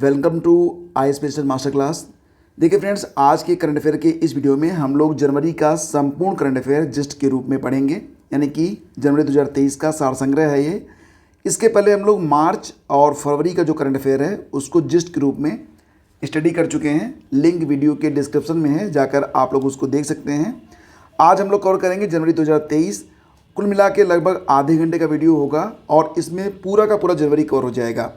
Welcome to I special master class. देखिए friends, आज के करंट अफेयर के इस वीडियो में हम लोग जनवरी का संपूर्ण करंट अफेयर जिस्ट के रूप में पढ़ेंगे, यानी कि जनवरी 2023 का सार संग्रह है ये। इसके पहले हम लोग मार्च और फरवरी का जो करंट अफेयर है उसको जिस्ट के रूप में स्टडी कर चुके हैं। लिंक वीडियो के डिस्क्रिप्शन में है, जाकर आप लोग उसको देख सकते हैं। आज हम लोग कवर करेंगे जनवरी 2023। कुल मिला के लगभग आधे घंटे का वीडियो होगा और इसमें पूरा का पूरा जनवरी कवर हो जाएगा।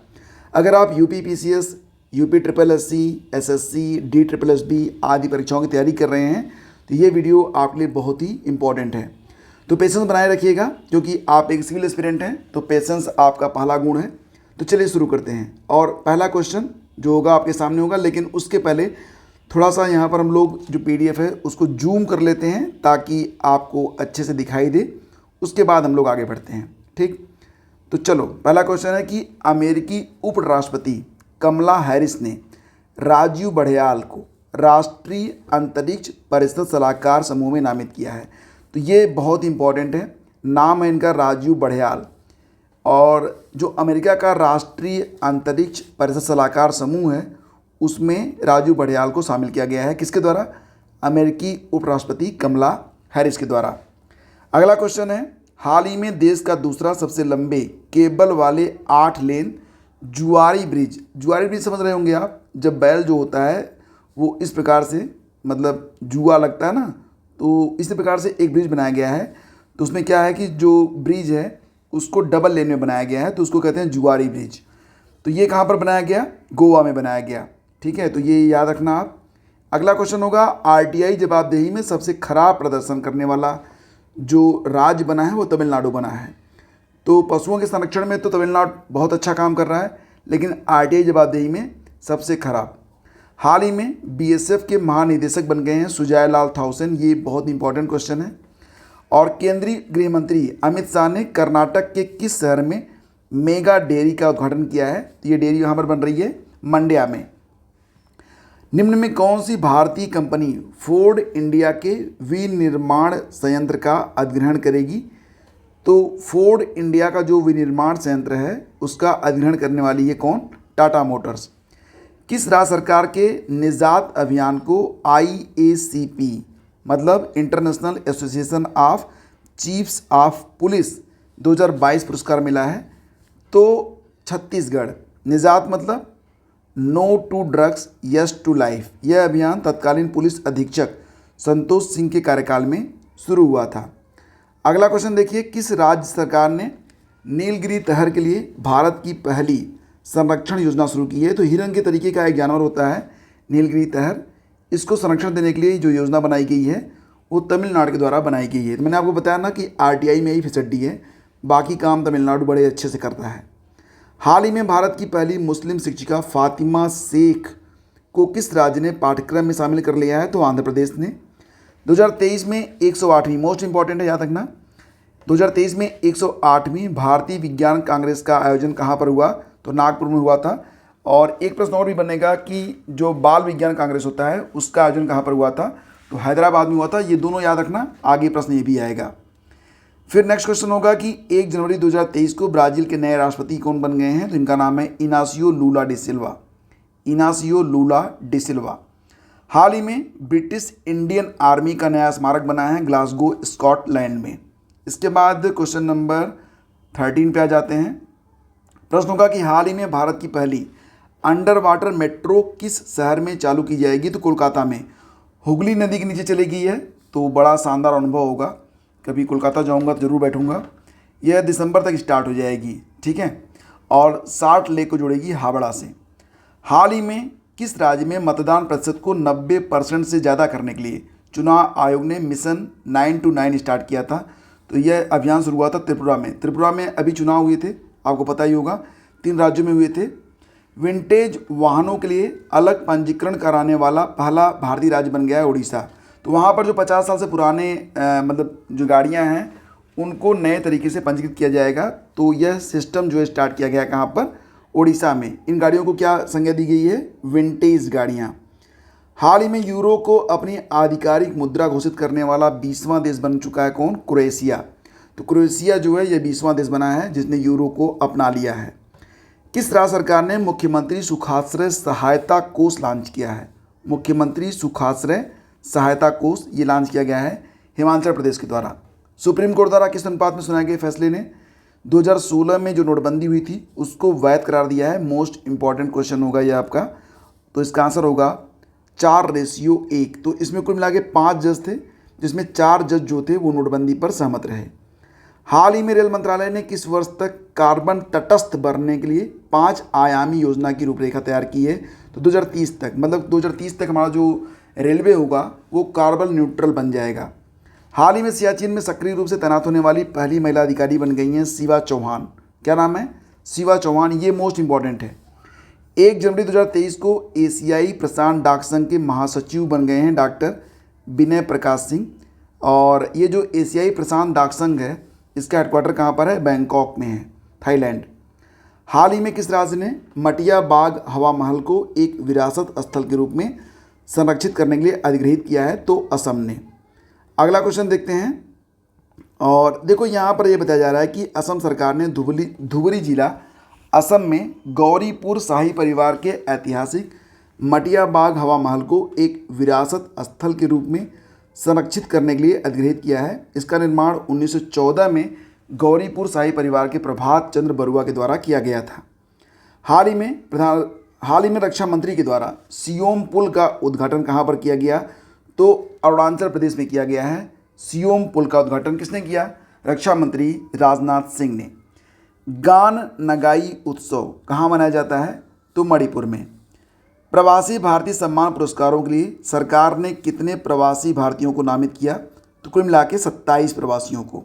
अगर आप UP PCS, UP triple SC, SSC, D triple SB आदि परीक्षाओं की तैयारी कर रहे हैं तो ये वीडियो आपके लिए बहुत ही इंपॉर्टेंट है। तो पेशेंस बनाए रखिएगा, क्योंकि आप एक सिविल एस्पिरेंट हैं तो पेशेंस आपका पहला गुण है। तो चलिए शुरू करते हैं। और पहला क्वेश्चन जो होगा आपके सामने होगा, लेकिन उसके पहले थोड़ा सा यहाँ पर हम लोग जो पीडीएफ है उसको जूम कर लेते हैं ताकि आपको अच्छे से दिखाई दे। उसके बाद हम लोग आगे बढ़ते हैं, ठीक। तो चलो, पहला क्वेश्चन है कि अमेरिकी उपराष्ट्रपति कमला हैरिस ने राजीव बढ़ियाल को राष्ट्रीय अंतरिक्ष परिषद सलाहकार समूह में नामित किया है। तो ये बहुत इंपॉर्टेंट है, नाम है इनका राजीव बढ़ियाल। और जो अमेरिका का राष्ट्रीय अंतरिक्ष परिषद सलाहकार समूह है उसमें राजीव बढ़ियाल को शामिल किया गया है। किसके द्वारा? अमेरिकी उपराष्ट्रपति कमला हैरिस के द्वारा। अगला क्वेश्चन है, हाल ही में देश का दूसरा सबसे लंबे केबल वाले 8 लेन जुआरी ब्रिज समझ रहे होंगे आप। जब बैल जो होता है वो इस प्रकार से, मतलब जुआ लगता है ना, तो इसी प्रकार से एक ब्रिज बनाया गया है। तो उसमें क्या है कि जो ब्रिज है उसको डबल लेन में बनाया गया है, तो उसको कहते हैं जुआरी ब्रिज। तो ये कहाँ पर बनाया गया? गोवा में बनाया गया, ठीक है। तो ये याद रखना आप। अगला क्वेश्चन होगा, आरटीआई जवाबदेही में सबसे खराब प्रदर्शन करने वाला जो राज्य बना है वो तमिलनाडु बना है। तो पशुओं के संरक्षण में तो तमिलनाडु बहुत अच्छा काम कर रहा है, लेकिन आरटीआई जवाबदेही में सबसे खराब। हाल ही में बीएसएफ के महानिदेशक बन गए हैं सुजय लाल थाउसेन। ये बहुत इंपॉर्टेंट क्वेश्चन है। और केंद्रीय गृह मंत्री अमित शाह ने कर्नाटक के किस शहर में मेगा डेयरी का उद्घाटन किया है? तो ये डेयरी यहाँ पर बन रही है मंड्या में। निम्न में कौन सी भारतीय कंपनी फोर्ड इंडिया के विनिर्माण संयंत्र का अधिग्रहण करेगी? तो फोर्ड इंडिया का जो विनिर्माण संयंत्र है उसका अधिग्रहण करने वाली है कौन? टाटा मोटर्स। किस राज्य सरकार के निजात अभियान को IACP मतलब international association of chiefs of police 2022 पुरस्कार मिला है? तो छत्तीसगढ़। निजात मतलब no to drugs yes to life. यह अभियान तत्कालीन पुलिस अधीक्षक संतोष सिंह के कार्यकाल में शुरू हुआ था। अगला क्वेश्चन देखिए, किस राज्य सरकार ने नीलगिरी तहर के लिए भारत की पहली संरक्षण योजना शुरू की है? तो हिरन के तरीके का एक जानवर होता है नीलगिरी तहर। इसको संरक्षण देने के लिए जो योजना बनाई गई है वो तमिलनाडु के द्वारा बनाई गई है। तो मैंने आपको बताया ना कि आरटीआई में ही फैसिलिटी है, बाकी काम तमिलनाडु बड़े अच्छे से करता है। हाल ही में भारत की पहली मुस्लिम शिक्षिका फातिमा शेख को किस राज्य ने पाठ्यक्रम में शामिल कर लिया है? तो आंध्र प्रदेश ने। 2023 में 108वीं, मोस्ट इंपॉर्टेंट है याद रखना, 2023 में 108वीं भारतीय विज्ञान कांग्रेस का आयोजन कहाँ पर हुआ? तो नागपुर में हुआ था। और एक प्रश्न और भी बनेगा कि जो बाल विज्ञान कांग्रेस होता है उसका आयोजन कहाँ पर हुआ था? तो हैदराबाद में हुआ था। ये दोनों याद रखना, आगे प्रश्न ये भी आएगा। फिर नेक्स्ट क्वेश्चन होगा कि 1 जनवरी 2023 को ब्राज़ील के नए राष्ट्रपति कौन बन गए हैं? तो इनका नाम है इनासियो लूला डी सिल्वा। इनासियो लूला डी सिल्वा। हाल ही में ब्रिटिश इंडियन आर्मी का नया स्मारक बना है ग्लासगो स्कॉटलैंड में। इसके बाद क्वेश्चन नंबर 13 पे आ जाते हैं। प्रश्न होगा कि हाल ही में भारत की पहली अंडर वाटर मेट्रो किस शहर में चालू की जाएगी? तो कोलकाता में। हुगली नदी के नीचे चली गई है, तो बड़ा शानदार अनुभव होगा। कभी कोलकाता जाऊंगा तो ज़रूर बैठूंगा। यह दिसंबर तक स्टार्ट हो जाएगी, ठीक है। और 60 लेक को जोड़ेगी हावड़ा से। हाल ही में किस राज्य में मतदान प्रतिशत को 90% से ज़्यादा करने के लिए चुनाव आयोग ने मिशन 9 to 9 स्टार्ट किया था? तो यह अभियान शुरू हुआ था त्रिपुरा में। त्रिपुरा में अभी चुनाव हुए थे, आपको पता ही होगा, 3 राज्यों में हुए थे। विंटेज वाहनों के लिए अलग पंजीकरण कराने वाला पहला भारतीय राज्य बन गया है उड़ीसा। तो वहाँ पर जो 50 साल से पुराने मतलब जो गाड़ियाँ हैं उनको नए तरीके से पंजीकृत किया जाएगा। तो यह सिस्टम जो है स्टार्ट किया गया है कहाँ पर? उड़ीसा में। इन गाड़ियों को क्या संज्ञा दी गई है? विंटेज गाड़ियाँ। हाल ही में यूरो को अपनी आधिकारिक मुद्रा घोषित करने वाला 20वां देश बन चुका है कौन? क्रोएशिया। तो क्रोएशिया जो है ये 20वां देश बना है जिसने यूरो को अपना लिया है। किस राज्य सरकार ने मुख्यमंत्री सुखाश्रय सहायता कोष लॉन्च किया है? मुख्यमंत्री सुखाश्रय सहायता कोष ये लॉन्च किया गया है हिमाचल प्रदेश के द्वारा। सुप्रीम कोर्ट द्वारा किस अनुपात में सुनाए गए फैसले ने 2016 में जो नोटबंदी हुई थी उसको वैध करार दिया है? मोस्ट इंपॉर्टेंट क्वेश्चन होगा ये आपका। तो इसका आंसर होगा 4:1। तो इसमें कुल मिला के 5 जज थे, जिसमें 4 जज जो थे वो नोटबंदी पर सहमत रहे। हाल ही में रेल मंत्रालय ने किस वर्ष तक कार्बन तटस्थ बनने के लिए 5 आयामी योजना की रूपरेखा तैयार की है? तो 2030 तक, मतलब 2030 तक हमारा जो रेलवे होगा वो कार्बन न्यूट्रल बन जाएगा। हाल ही में सियाचिन में सक्रिय रूप से तैनात होने वाली पहली महिला अधिकारी बन गई हैं शिवा चौहान। क्या नाम है? शिवा चौहान। ये मोस्ट इंपॉर्टेंट है। 1 जनवरी 2023 को एशियाई प्रशांत डाक संघ के महासचिव बन गए हैं डॉक्टर विनय प्रकाश सिंह। और ये जो एशियाई प्रशांत डाक संघ है इसका हेडक्वार्टर कहाँ पर है? बैंकॉक में है, थाईलैंड। हाल ही में किस राज्य ने मटिया बाग हवा महल को एक विरासत स्थल के रूप में संरक्षित करने के लिए अधिग्रहित किया है? तो असम ने। अगला क्वेश्चन देखते हैं। और देखो यहाँ पर यह बताया जा रहा है कि असम सरकार ने धुबरी जिला असम में गौरीपुर शाही परिवार के ऐतिहासिक मटिया बाग हवा महल को एक विरासत स्थल के रूप में संरक्षित करने के लिए अधिग्रहित किया है। इसका निर्माण 1914 में गौरीपुर शाही परिवार के प्रभात चंद्र बरुआ के द्वारा किया गया था। हाल ही में रक्षा मंत्री के द्वारा सियोम पुल का उद्घाटन कहाँ पर किया गया? तो अरुणाचल प्रदेश में किया गया है। सियोम पुल का उद्घाटन किसने किया? रक्षा मंत्री राजनाथ सिंह ने। गान नगाई उत्सव कहाँ मनाया जाता है? तो मणिपुर में। प्रवासी भारतीय सम्मान पुरस्कारों के लिए सरकार ने कितने प्रवासी भारतीयों को नामित किया? तो कुल मिला के 27 प्रवासियों को।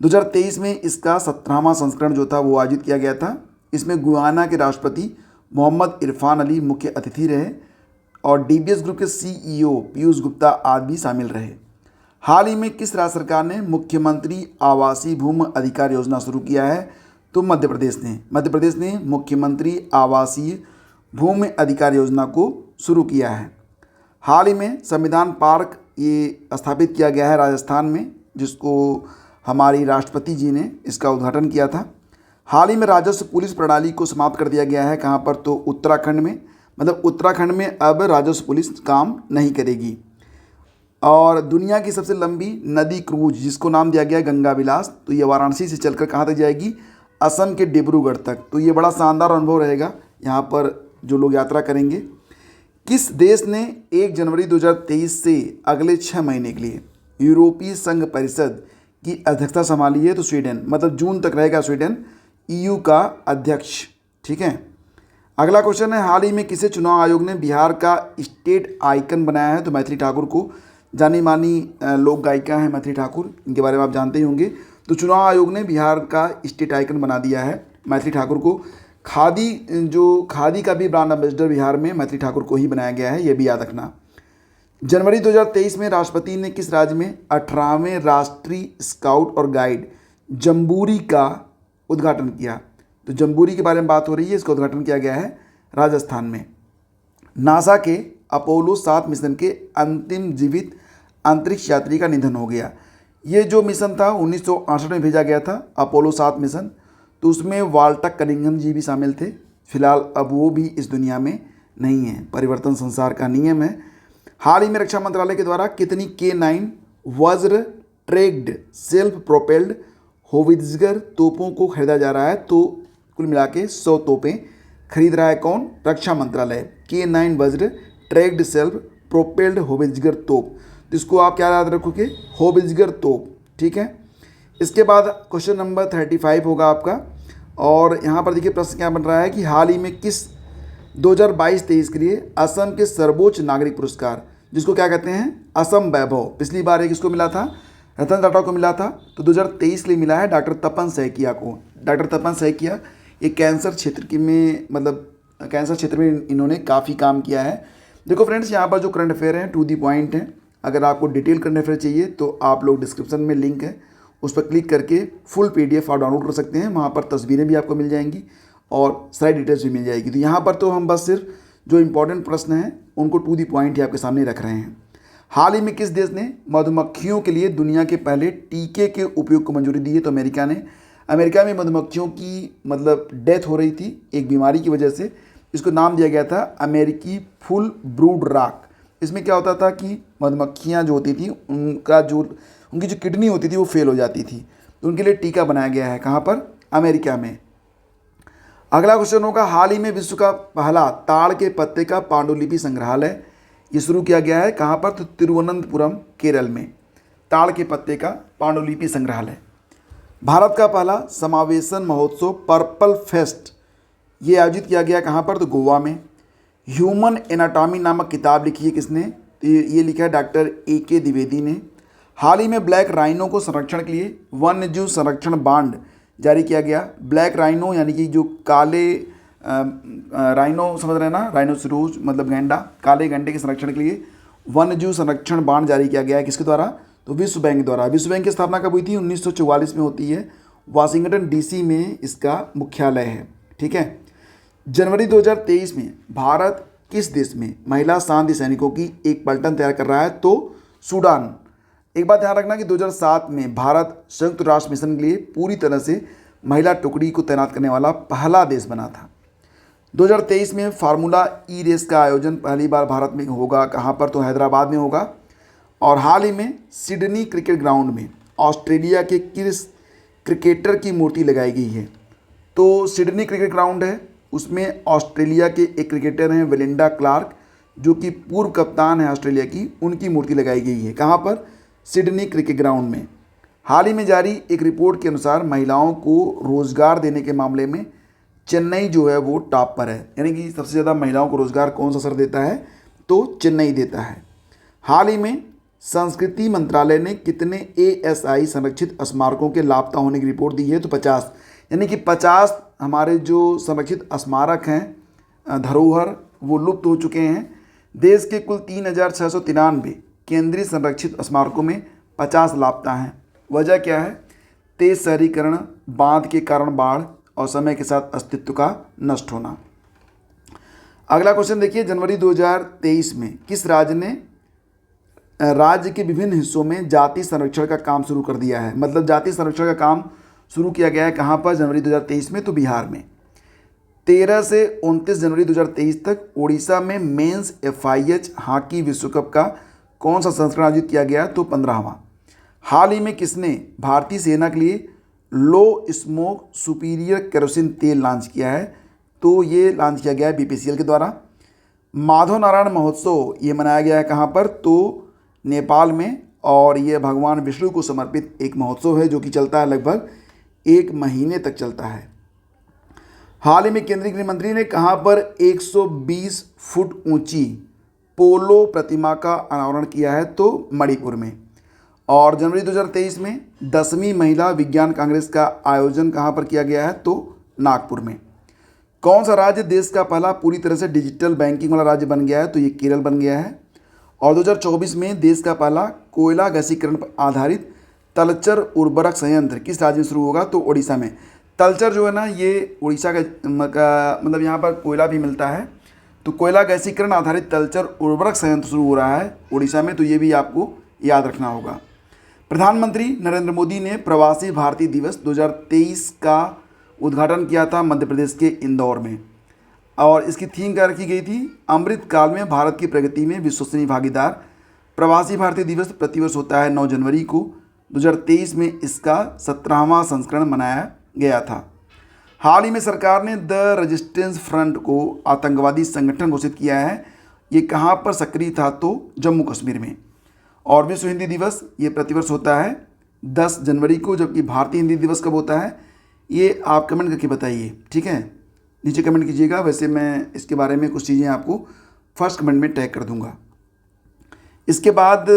2023 में इसका 17वां संस्करण जो था वो आयोजित किया गया था। इसमें गुयाना के राष्ट्रपति मोहम्मद इरफान अली मुख्य अतिथि रहे और डीबीएस ग्रुप के सीईओ पीयूष गुप्ता आदि भी शामिल रहे। हाल ही में किस राज्य सरकार ने मुख्यमंत्री आवासीय भूमि अधिकार योजना शुरू किया है? तो मध्य प्रदेश ने मुख्यमंत्री आवासीय भूमि अधिकार योजना को शुरू किया है। हाल ही में संविधान पार्क ये स्थापित किया गया है राजस्थान में, जिसको हमारी राष्ट्रपति जी ने इसका उद्घाटन किया था। हाल ही में राजस्व पुलिस प्रणाली को समाप्त कर दिया गया है। कहाँ पर? तो उत्तराखंड में। मतलब उत्तराखंड में अब राजस्व पुलिस काम नहीं करेगी। और दुनिया की सबसे लंबी नदी क्रूज जिसको नाम दिया गया है गंगा विलास, तो ये वाराणसी से चलकर कहाँ तक जाएगी? असम के डिब्रूगढ़ तक। तो ये बड़ा शानदार अनुभव रहेगा यहाँ पर जो लोग यात्रा करेंगे। किस देश ने 1 जनवरी 2023 से अगले 6 महीने के लिए यूरोपीय संघ परिषद की अध्यक्षता संभाली है? तो स्वीडन। मतलब जून तक रहेगा स्वीडन ईयू का अध्यक्ष। ठीक है। अगला क्वेश्चन है, हाल ही में किसे चुनाव आयोग ने बिहार का स्टेट आइकन बनाया है? तो मैथिली ठाकुर को। जानी मानी लोक गायिका हैं मैथिली ठाकुर, इनके बारे में आप जानते ही होंगे। तो चुनाव आयोग ने बिहार का स्टेट आइकन बना दिया है मैथिली ठाकुर को। खादी का भी ब्रांड एम्बेसडर बिहार में मैथिली ठाकुर को ही बनाया गया है, ये भी याद रखना। जनवरी 2023 में राष्ट्रपति ने किस राज्य में 18वें राष्ट्रीय स्काउट और गाइड जम्बूरी का उद्घाटन किया? तो जम्बूरी के बारे में बात हो रही है, इसका उद्घाटन किया गया है राजस्थान में। नासा के अपोलो 7 मिशन के अंतिम जीवित अंतरिक्ष यात्री का निधन हो गया। ये जो मिशन था 1968 में भेजा गया था अपोलो 7 मिशन, तो उसमें वाल्टर कनिंघम जी भी शामिल थे। फिलहाल अब वो भी इस दुनिया में नहीं है, परिवर्तन संसार का नियम है। हाल ही में रक्षा मंत्रालय के द्वारा कितनी K9 वज्र ट्रैक्ड सेल्फ प्रोपेल्ड होवित्ज़र तोपों को खरीदा जा रहा है? तो कुल मिला के 100 तोपें खरीद रहा है कौन? रक्षा मंत्रालय। K9 वज्र ट्रैक्ड सेल्फ प्रोपेल्ड होवित्ज़र तोप, जिसको आप क्या याद रखोगे? होवित्ज़र तोप। ठीक है। इसके बाद क्वेश्चन नंबर 35 होगा आपका। और यहाँ पर देखिए प्रश्न क्या बन रहा है कि हाल ही में किस 2022-23 के लिए असम के सर्वोच्च नागरिक पुरस्कार, जिसको क्या कहते हैं? असम वैभव। पिछली बार ये किसको मिला था? रतन टाटा को मिला था। तो 2023 के लिए मिला है डॉक्टर तपन सैकिया को। डॉक्टर तपन सैकिया ये कैंसर क्षेत्र में कैंसर क्षेत्र में इन्होंने काफ़ी काम किया है। देखो फ्रेंड्स, यहाँ पर जो करंट अफेयर हैं टू दी पॉइंट हैं। अगर आपको डिटेल करंट अफेयर चाहिए तो आप लोग डिस्क्रिप्शन में लिंक है, उस पर क्लिक करके फुल PDF आप डाउनलोड कर सकते हैं। वहाँ पर तस्वीरें भी आपको मिल जाएंगी और सारी डिटेल्स भी मिल जाएगी। तो यहाँ पर तो हम बस सिर्फ जो इंपॉर्टेंट प्रश्न हैं उनको टू दी पॉइंट ही आपके सामने रख रहे हैं। हाल ही में किस देश ने मधुमक्खियों के लिए दुनिया के पहले टीके के उपयोग को मंजूरी दी है? तो अमेरिका ने। अमेरिका में मधुमक्खियों की मतलब डेथ हो रही थी एक बीमारी की वजह से। इसको नाम दिया गया था अमेरिकी फुल ब्रूड रॉक। इसमें क्या होता था कि मधुमक्खियाँ जो होती थी उनकी जो किडनी होती थी वो फेल हो जाती थी, तो उनके लिए टीका बनाया गया है। कहाँ पर? अमेरिका में। अगला क्वेश्चन होगा, हाल ही में विश्व का पहला ताड़ के पत्ते का पांडुलिपि संग्रहालय ये शुरू किया गया है। कहाँ पर? तो तिरुवनंतपुरम, केरल में ताड़ के पत्ते का पांडुलिपि संग्रहालय। भारत का पहला समावेशन महोत्सव पर्पल फेस्ट ये आयोजित किया गया। कहाँ पर? तो गोवा में। ह्यूमन एनाटॉमी नामक किताब लिखी है किसने? तो ये लिखा है डॉक्टर AK द्विवेदी ने। हाल ही में ब्लैक राइनो को संरक्षण के लिए वन्यजीव संरक्षण बांड जारी किया गया। ब्लैक राइनो यानी कि जो काले राइनो समझ रहे हैं ना, राइनोसोरस मतलब गैंडा, काले गैंडे के संरक्षण के लिए वन्यजीव संरक्षण बांड जारी किया गया है। किसके द्वारा? तो विश्व बैंक द्वारा। विश्व बैंक की स्थापना कब हुई थी? 1944 में होती है। वाशिंगटन DC में इसका मुख्यालय है। ठीक है। जनवरी 2023 में भारत किस देश में महिला शांति सैनिकों की एक पलटन तैयार कर रहा है? तो सूडान। एक बात ध्यान रखना कि 2007 में भारत संयुक्त राष्ट्र मिशन के लिए पूरी तरह से महिला टुकड़ी को तैनात करने वाला पहला देश बना था। 2023 में फार्मूला ई रेस का आयोजन पहली बार भारत में होगा। कहाँ पर? तो हैदराबाद में होगा। और हाल ही में सिडनी क्रिकेट ग्राउंड में ऑस्ट्रेलिया के किस क्रिकेटर की मूर्ति लगाई गई है? तो सिडनी क्रिकेट ग्राउंड है, उसमें ऑस्ट्रेलिया के एक क्रिकेटर हैं वेलिंडा क्लार्क, जो कि पूर्व कप्तान है ऑस्ट्रेलिया की, उनकी मूर्ति लगाई गई है। कहाँ पर? सिडनी क्रिकेट ग्राउंड में। हाल ही में जारी एक रिपोर्ट के अनुसार महिलाओं को रोजगार देने के मामले में चेन्नई जो है वो टॉप पर है। यानी कि सबसे ज़्यादा महिलाओं को रोजगार कौन सा शहर देता है? तो चेन्नई देता है। हाल ही में संस्कृति मंत्रालय ने कितने ASI संरक्षित स्मारकों के लापता होने की रिपोर्ट दी है? तो 50। यानी कि 50 हमारे जो संरक्षित स्मारक हैं, धरोहर, वो लुप्त हो चुके हैं। देश के कुल 3693 केंद्रीय संरक्षित स्मारकों में 50 लापता हैं। वजह क्या है? तेज शहरीकरण, बांध के कारण बाढ़ और समय के साथ अस्तित्व का नष्ट होना। अगला क्वेश्चन देखिए, जनवरी 2023 में किस राज्य ने राज्य के विभिन्न हिस्सों में जाति संरक्षण का काम शुरू कर दिया है? मतलब जाति संरक्षण का काम शुरू किया गया है। कहाँ पर? जनवरी 2023 में, तो बिहार में। 13 से 29 जनवरी 2023 तक उड़ीसा में मेंस FIH हॉकी विश्व कप का कौन सा संस्करण आयोजित किया गया? तो 15वां। हाल ही में किसने भारतीय सेना के लिए लो स्मोक सुपीरियर केरोसिन तेल लॉन्च किया है? तो ये लॉन्च किया गया है BPCL के द्वारा। माधव नारायण महोत्सव ये मनाया गया है कहाँ पर? तो नेपाल में। और ये भगवान विष्णु को समर्पित एक महोत्सव है जो कि चलता है लगभग 1 महीने तक चलता है। हाल ही में केंद्रीय गृह मंत्री ने कहाँ पर 120 फुट ऊंची पोलो प्रतिमा का अनावरण किया है? तो मणिपुर में। और जनवरी 2023 में 10वीं महिला विज्ञान कांग्रेस का आयोजन कहाँ पर किया गया है? तो नागपुर में। कौन सा राज्य देश का पहला पूरी तरह से डिजिटल बैंकिंग वाला राज्य बन गया है? तो ये केरल बन गया है। और 2024 में देश का पहला कोयला गैसीकरण पर आधारित तलचर उर्वरक संयंत्र किस राज्य में शुरू होगा? तो उड़ीसा में। तलचर जो है ना, ये उड़ीसा का मतलब यहाँ पर कोयला भी मिलता है, तो कोयला गैसीकरण आधारित तलचर उर्वरक संयंत्र शुरू हो रहा है उड़ीसा में। तो ये भी आपको याद रखना होगा। प्रधानमंत्री नरेंद्र मोदी ने प्रवासी भारतीय दिवस 2023 का उद्घाटन किया था मध्य प्रदेश के इंदौर में। और इसकी थीम क्या रखी गई थी? अमृत काल में भारत की प्रगति में विश्वसनीय भागीदार। प्रवासी भारतीय दिवस प्रतिवर्ष होता है 9 जनवरी को। 2023 में इसका 17वां संस्करण मनाया गया था। हाल ही में सरकार ने द रेजिस्टेंस फ्रंट को आतंकवादी संगठन घोषित किया है। ये कहाँ पर सक्रिय था? तो जम्मू कश्मीर में। और विश्व हिंदी दिवस ये प्रतिवर्ष होता है 10 जनवरी को, जबकि भारतीय हिंदी दिवस कब होता है? ये आप कमेंट करके बताइए। ठीक है, नीचे कमेंट कीजिएगा। वैसे मैं इसके बारे में कुछ चीज़ें आपको फर्स्ट कमेंट में टैग कर दूंगा। इसके बाद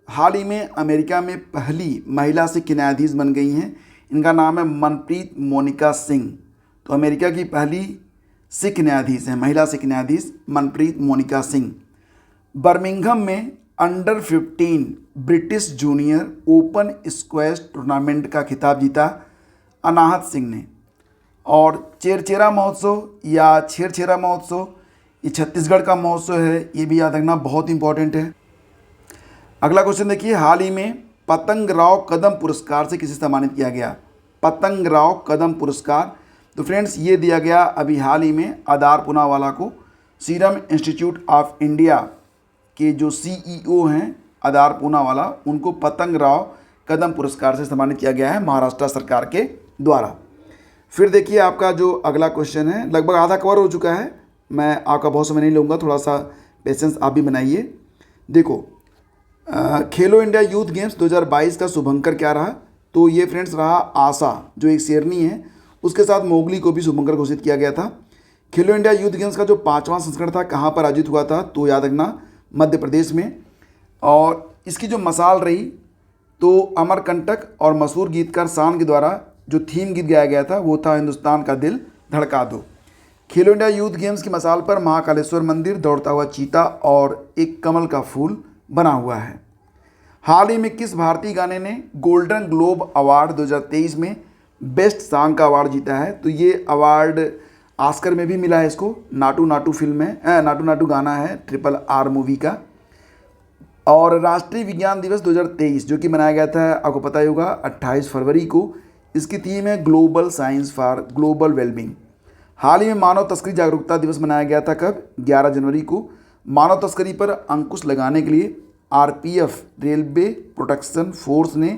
हाल ही में अमेरिका में पहली महिला सिख न्यायाधीश बन गई हैं। इनका नाम है मनप्रीत मोनिका सिंह। तो अमेरिका की पहली सिख न्यायाधीश हैं, महिला सिख न्यायाधीश मनप्रीत मोनिका सिंह। बर्मिंघम में under 15 British junior open squash tournament का खिताब जीता अनाहत सिंह ने। और चेरचेरा महोत्सव या छेरछेरा महोत्सव ये छत्तीसगढ़ का महोत्सव है, ये भी याद रखना बहुत इंपॉर्टेंट है। अगला क्वेश्चन देखिए, हाल ही में पतंग राव कदम पुरस्कार से किसे सम्मानित किया गया? पतंगराव कदम पुरस्कार। तो फ्रेंड्स ये दिया गया अभी हाल ही में आदार पूनावाला को। सीरम इंस्टीट्यूट ऑफ इंडिया के जो CEO हैं आदार पूनावाला, उनको पतंगराव कदम पुरस्कार से सम्मानित किया गया है महाराष्ट्र सरकार के द्वारा। फिर देखिए आपका जो अगला क्वेश्चन है, लगभग आधा कवर हो चुका है, मैं आपका बहुत समय नहीं लूँगा, थोड़ा सा पेशेंस आप भी बनाइए। देखो खेलो इंडिया यूथ गेम्स 2022 का शुभंकर क्या रहा? तो ये फ्रेंड्स रहा आशा, जो एक शेरनी है, उसके साथ मोगली को भी शुभंकर घोषित किया गया था। खेलो इंडिया यूथ गेम्स का जो 5वां संस्करण था कहाँ पर आयोजित हुआ था? तो याद रखना मध्य प्रदेश में। और इसकी जो मसाल रही तो अमरकंटक और मशहूर गीतकार शान के द्वारा जो थीम गीत गाया गया था वो था हिंदुस्तान का दिल धड़का दो। खेलो इंडिया यूथ गेम्स की मसाल पर महाकालेश्वर मंदिर, दौड़ता हुआ चीता और एक कमल का फूल बना हुआ है। हाल ही में किस भारतीय गाने ने गोल्डन ग्लोब अवार्ड 2023 में बेस्ट सॉन्ग का अवार्ड जीता है? तो ये अवार्ड ऑस्कर में भी मिला है इसको। नाटू नाटू फिल्म है, नाटू नाटू गाना है RRR मूवी का। और राष्ट्रीय विज्ञान दिवस 2023 जो कि मनाया गया था, आपको पता ही होगा, 28 फरवरी को। इसकी थीम है global science for global wellbeing. हाल ही में मानव तस्करी जागरूकता दिवस मनाया गया था, कब? 11 जनवरी को। मानव तस्करी पर अंकुश लगाने के लिए RPF रेलवे प्रोटेक्शन फोर्स ने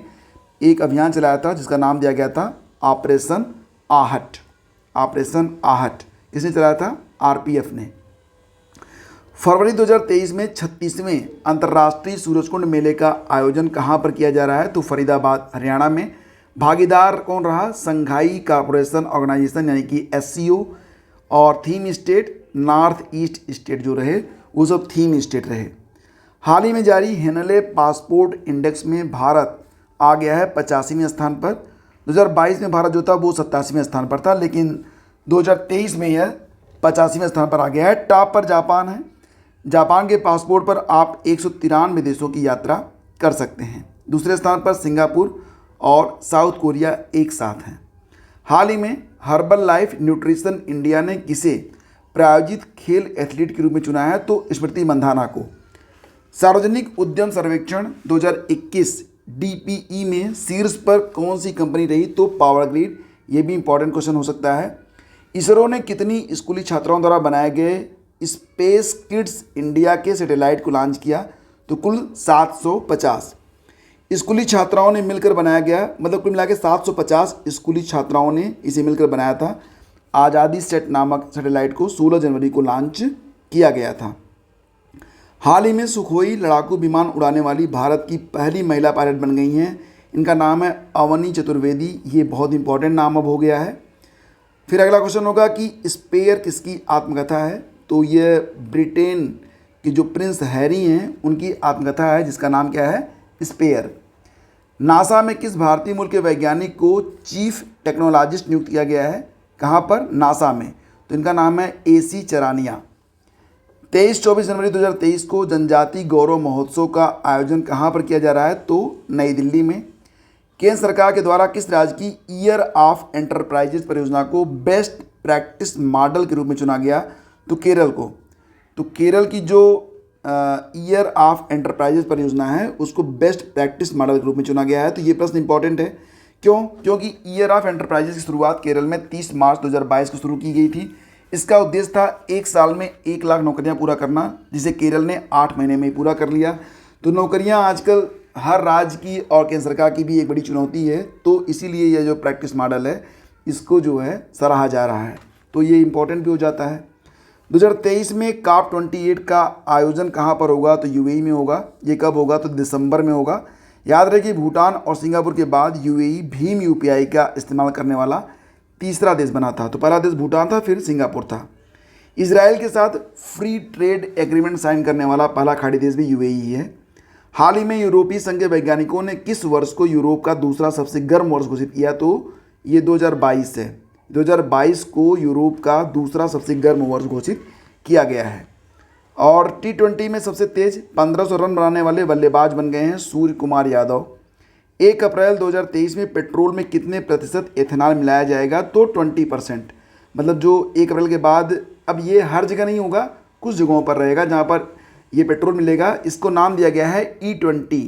एक अभियान चलाया था जिसका नाम दिया गया था ऑपरेशन आहट। ऑपरेशन आहट किसने चलाया था? RPF ने। फरवरी 2023 में 36वें अंतर्राष्ट्रीय सूरजकुंड मेले का आयोजन कहाँ पर किया जा रहा है? तो फरीदाबाद हरियाणा में। भागीदार कौन रहा? संघाई कॉरपोरेशन ऑर्गेनाइजेशन यानी कि SCO। और theme state north east state जो रहे वो सब थीम स्टेट रहे। हाल ही में जारी हेनले पासपोर्ट इंडेक्स में भारत आ गया है 85वें स्थान पर। 2022 में भारत जो था वो 87वें स्थान पर था, लेकिन 2023 में यह 85वें स्थान पर आ गया है। टॉप पर जापान है। जापान के पासपोर्ट पर आप 193 देशों की यात्रा कर सकते हैं। दूसरे स्थान पर सिंगापुर और साउथ कोरिया एक साथ हैं। हाल ही में हर्बल लाइफ न्यूट्रिशन इंडिया ने किसे प्रायोजित खेल एथलीट के रूप में चुना है? तो स्मृति मंधाना को। सार्वजनिक उद्यम सर्वेक्षण 2021 DPE में शीर्ष पर कौन सी कंपनी रही? तो पावर ग्रिड। ये भी इंपॉर्टेंट क्वेश्चन हो सकता है। इसरो ने कितनी स्कूली छात्राओं द्वारा बनाए गए स्पेस किड्स इंडिया के सैटेलाइट को लॉन्च किया? तो कुल 750 स्कूली छात्राओं ने मिलकर बनाया गया, मतलब कुल मिला के 750 स्कूली छात्राओं ने इसे मिलकर बनाया था। आज़ादी सेट नामक सैटेलाइट को 16 जनवरी को लॉन्च किया गया था। हाल ही में सुखोई लड़ाकू विमान उड़ाने वाली भारत की पहली महिला पायलट बन गई हैं। इनका नाम है अवनी चतुर्वेदी। ये बहुत इंपॉर्टेंट नाम अब हो गया है। फिर अगला क्वेश्चन होगा कि स्पेयर किसकी आत्मकथा है? तो ये ब्रिटेन के जो प्रिंस हैरी हैं उनकी आत्मकथा है जिसका नाम क्या है? स्पेयर। नासा में किस भारतीय मूल के वैज्ञानिक को चीफ टेक्नोलॉजिस्ट नियुक्त किया गया है? कहाँ पर? नासा में। तो इनका नाम है AC चरानिया। 23-24 जनवरी 2023 को जनजाति गौरव महोत्सव का आयोजन कहाँ पर किया जा रहा है? तो नई दिल्ली में। केंद्र सरकार के द्वारा किस राज्य की ईयर ऑफ एंटरप्राइजेज परियोजना को बेस्ट प्रैक्टिस मॉडल के रूप में चुना गया? तो केरल को। तो केरल की जो ईयर ऑफ एंटरप्राइजेज परियोजना है उसको बेस्ट प्रैक्टिस मॉडल के रूप में चुना गया है। तो ये प्रश्न इंपॉर्टेंट है। क्यों? क्योंकि ईयर ऑफ एंटरप्राइजेज की शुरुआत केरल में 30 मार्च 2022 को शुरू की गई थी। इसका उद्देश्य था 1 साल में 1 लाख नौकरियां पूरा करना, जिसे केरल ने 8 महीने में ही पूरा कर लिया। तो नौकरियां आजकल हर राज्य की और केंद्र सरकार की भी एक बड़ी चुनौती है, तो इसीलिए यह जो प्रैक्टिस मॉडल है इसको जो है सराहा जा रहा है। तो ये इंपॉर्टेंट भी हो जाता है। 2023 में COP28 का आयोजन कहाँ पर होगा? तो UAE में होगा। ये कब होगा? तो दिसंबर में होगा। याद रहे कि भूटान और सिंगापुर के बाद UAE भीम UPI का इस्तेमाल करने वाला तीसरा देश बना था। तो पहला देश भूटान था, फिर सिंगापुर था। इजराइल के साथ फ्री ट्रेड एग्रीमेंट साइन करने वाला पहला खाड़ी देश भी UAE ही है। हाल ही में यूरोपीय संघ के वैज्ञानिकों ने किस वर्ष को यूरोप का दूसरा सबसे गर्म वर्ष घोषित किया? तो ये 2022 है। 2022 को यूरोप का दूसरा सबसे गर्म वर्ष घोषित किया गया है। और T20 में सबसे तेज 1500 रन बनाने वाले बल्लेबाज बन गए हैं सूर्य कुमार यादव। 1 अप्रैल 2023 में पेट्रोल में कितने प्रतिशत एथेनॉल मिलाया जाएगा? तो 20%। मतलब जो 1 अप्रैल के बाद, अब ये हर जगह नहीं होगा, कुछ जगहों पर रहेगा जहाँ पर ये पेट्रोल मिलेगा। इसको नाम दिया गया है E20।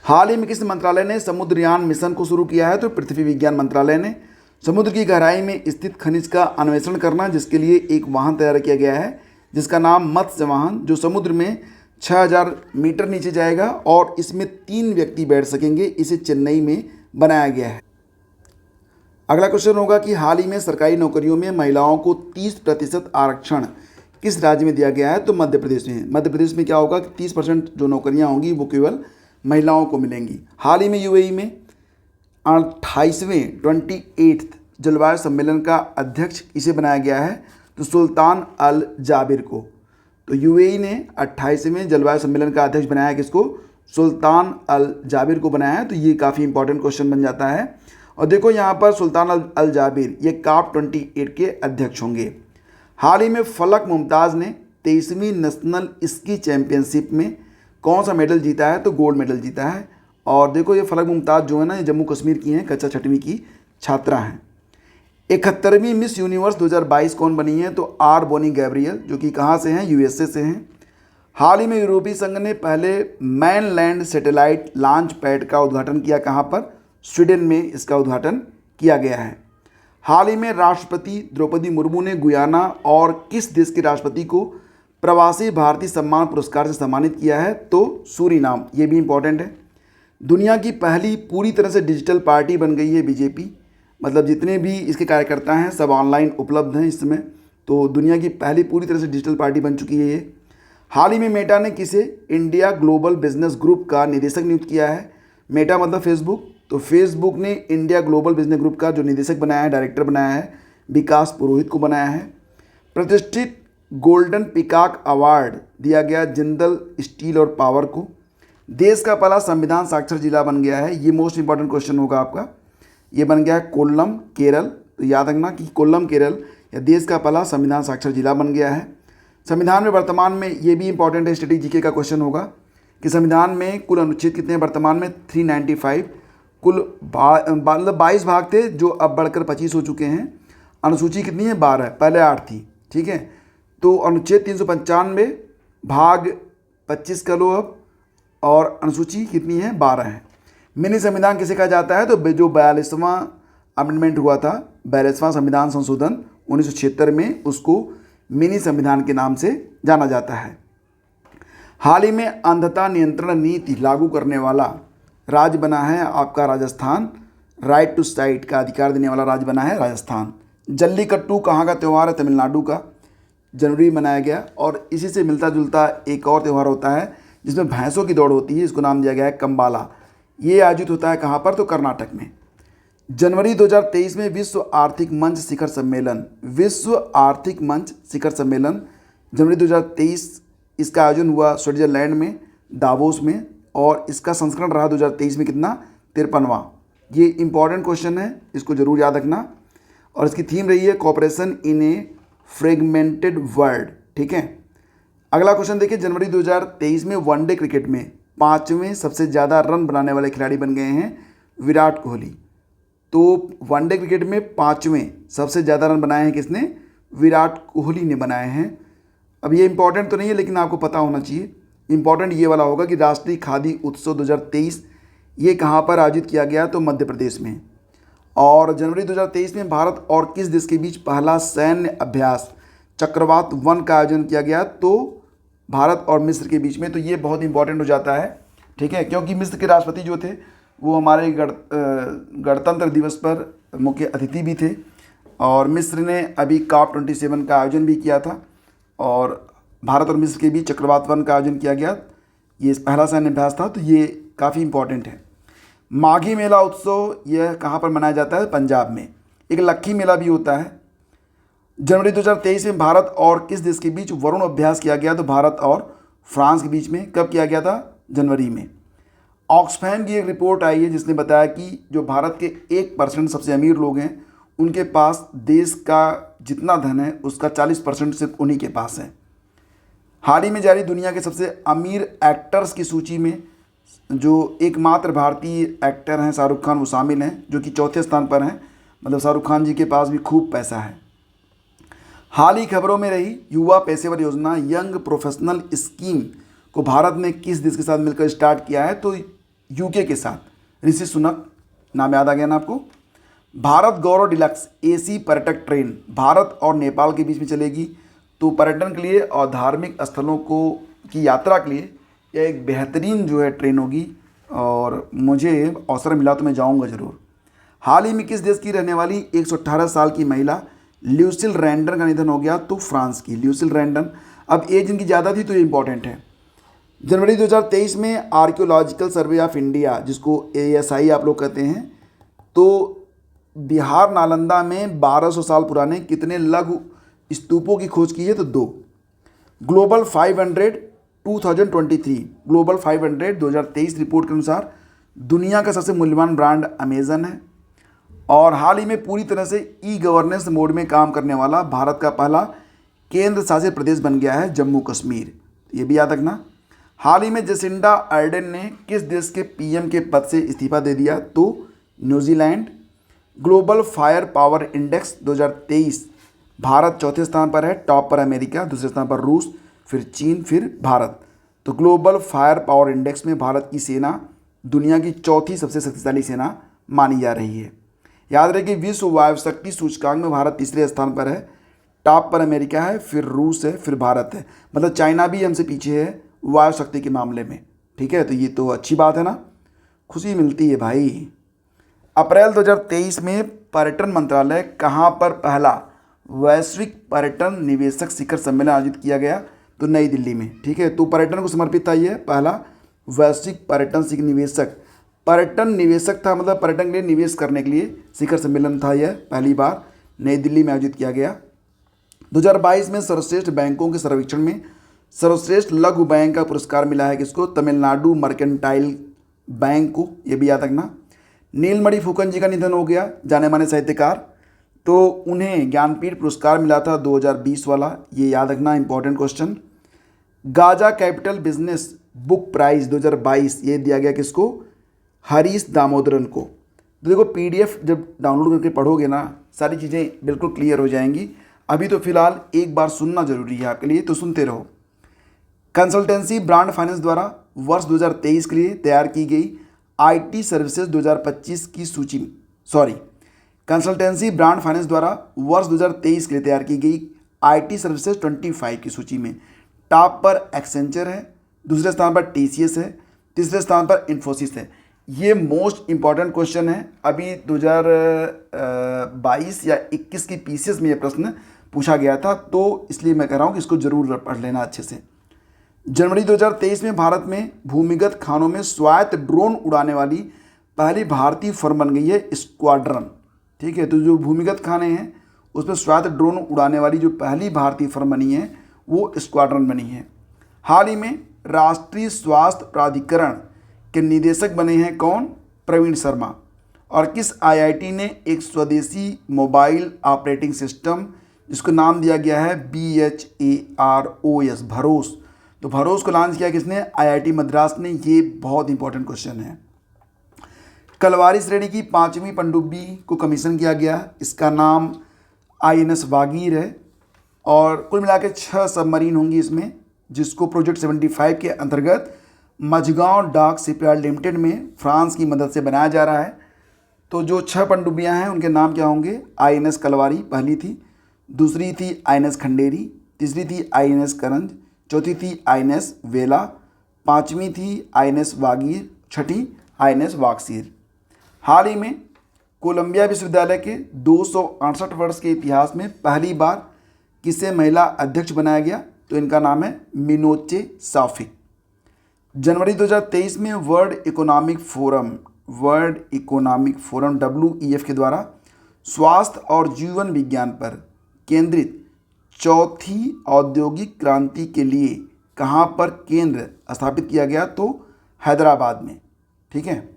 हाल ही में किस मंत्रालय ने समुद्रयान मिशन को शुरू किया है? तो पृथ्वी विज्ञान मंत्रालय ने। समुद्र की गहराई में स्थित खनिज का अन्वेषण करना, जिसके लिए एक वाहन तैयार किया गया है जिसका नाम मत्स्य वाहन, जो समुद्र में 6000 मीटर नीचे जाएगा और इसमें 3 व्यक्ति बैठ सकेंगे। इसे चेन्नई में बनाया गया है। अगला क्वेश्चन होगा कि हाल ही में सरकारी नौकरियों में महिलाओं को 30% आरक्षण किस राज्य में दिया गया है? तो मध्य प्रदेश में। मध्य प्रदेश में क्या होगा कि 30% जो नौकरियां होंगी वो केवल महिलाओं को मिलेंगी। हाल ही में यूएई में 28वें 28th जलवायु सम्मेलन का अध्यक्ष इसे बनाया गया है? तो सुल्तान अल जाबिर को। तो यूएई ने 28वें जलवायु सम्मेलन का अध्यक्ष बनाया किसको? सुल्तान अल जाबिर को बनाया है। तो ये काफ़ी इंपॉर्टेंट क्वेश्चन बन जाता है। और देखो यहाँ पर सुल्तान अल जाबिर ये COP 28 के अध्यक्ष होंगे। हाल ही में फलक मुमताज़ ने 23वीं नेशनल स्की चैंपियनशिप में कौन सा मेडल जीता है? तो गोल्ड मेडल जीता है। और देखो ये फलक मुमताज़ जो है ना, ये जम्मू कश्मीर की हैं, कक्षा 6वीं की छात्रा हैं। 71वीं मिस यूनिवर्स 2022 कौन बनी है? तो आर बोनी गैब्रियल, जो कि कहाँ से हैं? यूएसए से हैं। हाल ही में यूरोपीय संघ ने पहले मैनलैंड सैटेलाइट लॉन्च पैड का उद्घाटन किया, कहाँ पर? स्वीडन में इसका उद्घाटन किया गया है। हाल ही में राष्ट्रपति द्रौपदी मुर्मू ने गुयाना और किस देश के राष्ट्रपति को प्रवासी भारतीय सम्मान पुरस्कार से सम्मानित किया है? तो सूरीनाम। ये भी इंपॉर्टेंट है। दुनिया की पहली पूरी तरह से डिजिटल पार्टी बन गई है बीजेपी। मतलब जितने भी इसके कार्यकर्ता हैं सब ऑनलाइन उपलब्ध हैं इस समय। तो दुनिया की पहली पूरी तरह से डिजिटल पार्टी बन चुकी है ये। हाल ही में मेटा ने किसे इंडिया ग्लोबल बिजनेस ग्रुप का निदेशक नियुक्त किया है? मेटा मतलब फेसबुक। तो फेसबुक ने इंडिया ग्लोबल बिजनेस ग्रुप का जो निदेशक बनाया है, डायरेक्टर बनाया है, विकास पुरोहित को बनाया है। प्रतिष्ठित गोल्डन पिकॉक अवार्ड दिया गया जिंदल स्टील और पावर को। देश का पहला संविधान साक्षर जिला बन गया है। ये मोस्ट इंपॉर्टेंट क्वेश्चन होगा आपका। ये बन गया है कोल्लम, केरल। तो याद रखना कि कोल्लम, केरल या देश का पहला संविधान साक्षर जिला बन गया है। संविधान में वर्तमान में, ये भी इंपॉर्टेंट है, स्टैटिक जीके का क्वेश्चन होगा कि संविधान में कुल अनुच्छेद कितने हैं वर्तमान में? 395। कुल 22 भाग थे जो अब बढ़कर 25 हो चुके हैं। अनुसूची कितनी है? 12। पहले 8 थी, ठीक है। तो अनुच्छेद 395 भाग 25 कर लो अब, और अनुसूची कितनी है? 12 है। मिनी संविधान किसे कहा जाता है? तो जो 42वां अमेंडमेंट हुआ था, 42वां संविधान संशोधन 1976 में, उसको मिनी संविधान के नाम से जाना जाता है। हाल ही में अंधता नियंत्रण नीति लागू करने वाला राज्य बना है आपका राजस्थान। राइट टू साइट का अधिकार देने वाला राज्य बना है राजस्थान। जल्लीकट्टू कहाँ का त्यौहार है? तमिलनाडु का। जनवरी में मनाया गया। और इसी से मिलता जुलता एक और त्यौहार होता है जिसमें भैंसों की दौड़ होती है, इसको नाम दिया गया है कंबाला। ये आयोजित होता है कहाँ पर? तो कर्नाटक में। जनवरी 2023 में विश्व आर्थिक मंच शिखर सम्मेलन, विश्व आर्थिक मंच शिखर सम्मेलन जनवरी 2023, इसका आयोजन हुआ स्विट्जरलैंड में, दावोस में। और इसका संस्करण रहा 2023 में कितना? 53वां। ये इंपॉर्टेंट क्वेश्चन है, इसको जरूर याद रखना। और इसकी थीम रही है cooperation in a fragmented world, ठीक है। अगला क्वेश्चन देखिए, जनवरी 2023 में वनडे क्रिकेट में 5वें सबसे ज़्यादा रन बनाने वाले खिलाड़ी बन गए हैं विराट कोहली। तो वनडे क्रिकेट में 5वें सबसे ज़्यादा रन बनाए हैं किसने? विराट कोहली ने बनाए हैं। अब ये इंपॉर्टेंट तो नहीं है लेकिन आपको पता होना चाहिए। इंपॉर्टेंट ये वाला होगा कि राष्ट्रीय खादी उत्सव 2023 ये कहाँ पर आयोजित किया गया? तो मध्य प्रदेश में। और जनवरी 2023 में भारत और किस देश के बीच पहला सैन्य अभ्यास चक्रवात 1 का आयोजन किया गया? तो भारत और मिस्र के बीच में। तो ये बहुत इंपॉर्टेंट हो जाता है, ठीक है, क्योंकि मिस्र के राष्ट्रपति जो थे वो हमारे गणतंत्र दिवस पर मुख्य अतिथि भी थे। और मिस्र ने अभी COP 27 का आयोजन भी किया था और भारत और मिस्र के बीच चक्रवात 1 का आयोजन किया गया। ये पहला सैन्य अभ्यास था, तो ये काफ़ी इंपॉर्टेंट है। माघी मेला उत्सव यह कहाँ पर मनाया जाता है? पंजाब में। एक लक्खी मेला भी होता है। जनवरी 2023 में भारत और किस देश के बीच वरुण अभ्यास किया गया? तो भारत और फ्रांस के बीच में। कब किया गया था? जनवरी में। ऑक्सफैम की एक रिपोर्ट आई है जिसने बताया कि जो भारत के 1% सबसे अमीर लोग हैं उनके पास देश का जितना धन है उसका 40% सिर्फ उन्हीं के पास है। हाल ही में जारी दुनिया के सबसे अमीर एक्टर्स की सूची में जो एकमात्र भारतीय एक्टर हैं शाहरुख खान, वो शामिल हैं, जो कि 4थे स्थान पर हैं। मतलब शाहरुख खान जी के पास भी खूब पैसा है। हाल ही खबरों में रही युवा पेशेवर योजना यंग प्रोफेशनल स्कीम को भारत ने किस देश के साथ मिलकर स्टार्ट किया है? तो यूके के साथ। ऋषि सुनक नाम याद आ गया ना आपको। भारत गौरव डिलक्स एसी पर्यटक ट्रेन भारत और नेपाल के बीच में चलेगी। तो पर्यटन के लिए और धार्मिक स्थलों को की यात्रा के लिए यह एक बेहतरीन जो है ट्रेन होगी, और मुझे अवसर मिला तो मैं जाऊंगा ज़रूर। हाल ही में किस देश की रहने वाली 118 साल की महिला ल्यूसिल रैंडन का निधन हो गया? तो फ्रांस की ल्यूसिल रैंडन। अब एज इनकी ज़्यादा थी तो ये इंपॉर्टेंट है। जनवरी 2023 में आर्कियोलॉजिकल सर्वे ऑफ इंडिया, जिसको ASI आप लोग कहते हैं, तो बिहार नालंदा में 1200 साल पुराने कितने लघु स्तूपों की खोज की है? तो 2। ग्लोबल 500 2023, ग्लोबल 500 2023 रिपोर्ट के अनुसार दुनिया का सबसे मूल्यवान ब्रांड अमेजन है। और हाल ही में पूरी तरह से ई-गवर्नेंस मोड में काम करने वाला भारत का पहला केंद्र शासित प्रदेश बन गया है जम्मू कश्मीर। ये भी याद रखना। हाल ही में जेसिंडा अर्डेन ने किस देश के PM के पद से इस्तीफा दे दिया? तो New Zealand. Global fire power index 2023 Bharat चौथे स्थान पर है, टॉप पर अमेरिका, दूसरे स्थान पर रूस, फिर चीन, फिर भारत। तो ग्लोबल फायर पावर इंडेक्स में भारत की सेना दुनिया की चौथी सबसे शक्तिशाली सेना मानी जा रही है। याद रहे कि विश्व वायु शक्ति सूचकांक में भारत तीसरे स्थान पर है, टॉप पर अमेरिका है, फिर रूस है, फिर भारत है। मतलब चाइना भी हमसे पीछे है वायु शक्ति के मामले में। ठीक है, तो ये तो अच्छी बात है ना, खुशी मिलती है भाई। अप्रैल 2023 में पर्यटन मंत्रालय कहाँ पर पहला वैश्विक पर्यटन निवेशक शिखर सम्मेलन आयोजित किया गया? तो नई दिल्ली में। ठीक है, तो पर्यटन को समर्पित था ये पहला वैश्विक पर्यटन निवेशक। पर्यटन निवेशक था, मतलब पर्यटन के लिए निवेश करने के लिए शिखर सम्मेलन था यह, पहली बार नई दिल्ली में आयोजित किया गया। 2022 में सर्वश्रेष्ठ बैंकों के सर्वेक्षण में सर्वश्रेष्ठ लघु बैंक का पुरस्कार मिला है किसको? तमिलनाडु मर्केंटाइल बैंक को। ये भी याद रखना। नीलमणि फुकन जी का निधन हो गया, जाने माने साहित्यकार, तो उन्हें ज्ञानपीठ पुरस्कार मिला था 2020 वाला, ये याद रखना, important question. Gaja Capital Business Book Prize 2022 ये दिया गया किसको? हरीश दामोदरन को। तो देखो PDF जब डाउनलोड करके पढ़ोगे ना, सारी चीज़ें बिल्कुल क्लियर हो जाएंगी। अभी तो फिलहाल एक बार सुनना जरूरी है आपके लिए, तो सुनते रहो। कंसल्टेंसी ब्रांड फाइनेंस द्वारा वर्ष 2023 के लिए तैयार की गई IT सर्विसेज 2025 की सूची में, कंसल्टेंसी ब्रांड फाइनेंस द्वारा वर्ष 2023 के लिए तैयार की गई IT सर्विसेज 25 की सूची में टॉप पर एक्सेंचर है, दूसरे स्थान पर TCS है, तीसरे स्थान पर इन्फोसिस है। ये मोस्ट इंपॉर्टेंट क्वेश्चन है। अभी 2022 या 21 की PCS में ये प्रश्न पूछा गया था, तो इसलिए मैं कह रहा हूँ कि इसको जरूर पढ़ लेना अच्छे से। जनवरी 2023 में भारत में भूमिगत खानों में स्वायत्त ड्रोन उड़ाने वाली पहली भारतीय फर्म बन गई है स्क्वाड्रन। ठीक है, तो जो भूमिगत खाने हैं उसमें स्वायत्त ड्रोन उड़ाने वाली जो पहली भारतीय फर्म बनी है वो स्क्वाड्रन बनी है। हाल ही में राष्ट्रीय स्वास्थ्य प्राधिकरण के निदेशक बने हैं कौन? प्रवीण शर्मा। और किस IIT ने एक स्वदेशी मोबाइल ऑपरेटिंग सिस्टम जिसको नाम दिया गया है BHAROS, भरोस, तो भरोस को लॉन्च किया किसने? IIT मद्रास ने। ये बहुत इंपॉर्टेंट क्वेश्चन है। कलवारी श्रेणी की 5वीं पनडुब्बी को कमीशन किया गया, इसका नाम INS वागीर है। और कुल मिला के 6 सबमरीन होंगी इसमें, जिसको प्रोजेक्ट 75 के अंतर्गत मझगांव डाक शिपयार्ड लिमिटेड में फ्रांस की मदद से बनाया जा रहा है। तो जो 6 पनडुब्बियाँ हैं उनके नाम क्या होंगे? INS कलवारी पहली थी, दूसरी थी INS खंडेरी, तीसरी थी INS करंज, चौथी थी INS वेला, पांचवी थी INS वागीर, छठी INS वाक्सीर। हाल ही में कोलंबिया विश्वविद्यालय के 268 वर्ष के इतिहास में पहली बार किसे महिला अध्यक्ष बनाया गया? तो इनका नाम है मिनोचे साफिक। जनवरी 2023 में वर्ल्ड इकोनॉमिक फोरम WEF के द्वारा स्वास्थ्य और जीवन विज्ञान पर केंद्रित चौथी औद्योगिक क्रांति के लिए कहाँ पर केंद्र स्थापित किया गया? तो हैदराबाद में। ठीक है।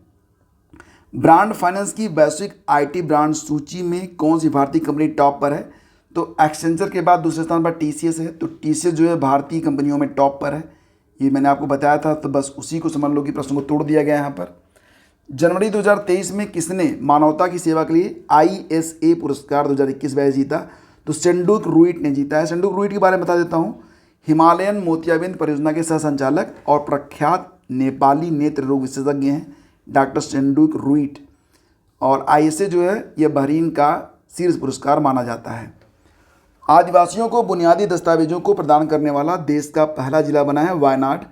ब्रांड फाइनेंस की वैश्विक IT ब्रांड सूची में कौन सी भारतीय कंपनी टॉप पर है? तो एक्सेंचर के बाद दूसरे स्थान पर TCS है। तो TCS जो है भारतीय कंपनियों में टॉप पर है, ये मैंने आपको बताया था, तो बस उसी को समझ लो कि प्रश्न को तोड़ दिया गया यहाँ पर। जनवरी 2023 में किसने मानवता की सेवा के लिए ISA पुरस्कार 2021 बैच जीता? तो सेंडुक रुइट ने जीता है। सेंडुक रुइट के बारे में बता देता हूँ। हिमालयन मोतियाबिंद परियोजना के सह संचालक और प्रख्यात नेपाली नेत्र रोग विशेषज्ञ हैं। डॉक्टर सेंडुक रुइट। और आईएसए जो है यह बहरीन का शीर्ष पुरस्कार माना जाता है। आदिवासियों को बुनियादी दस्तावेजों को प्रदान करने वाला देश का पहला जिला बना है वायनाड,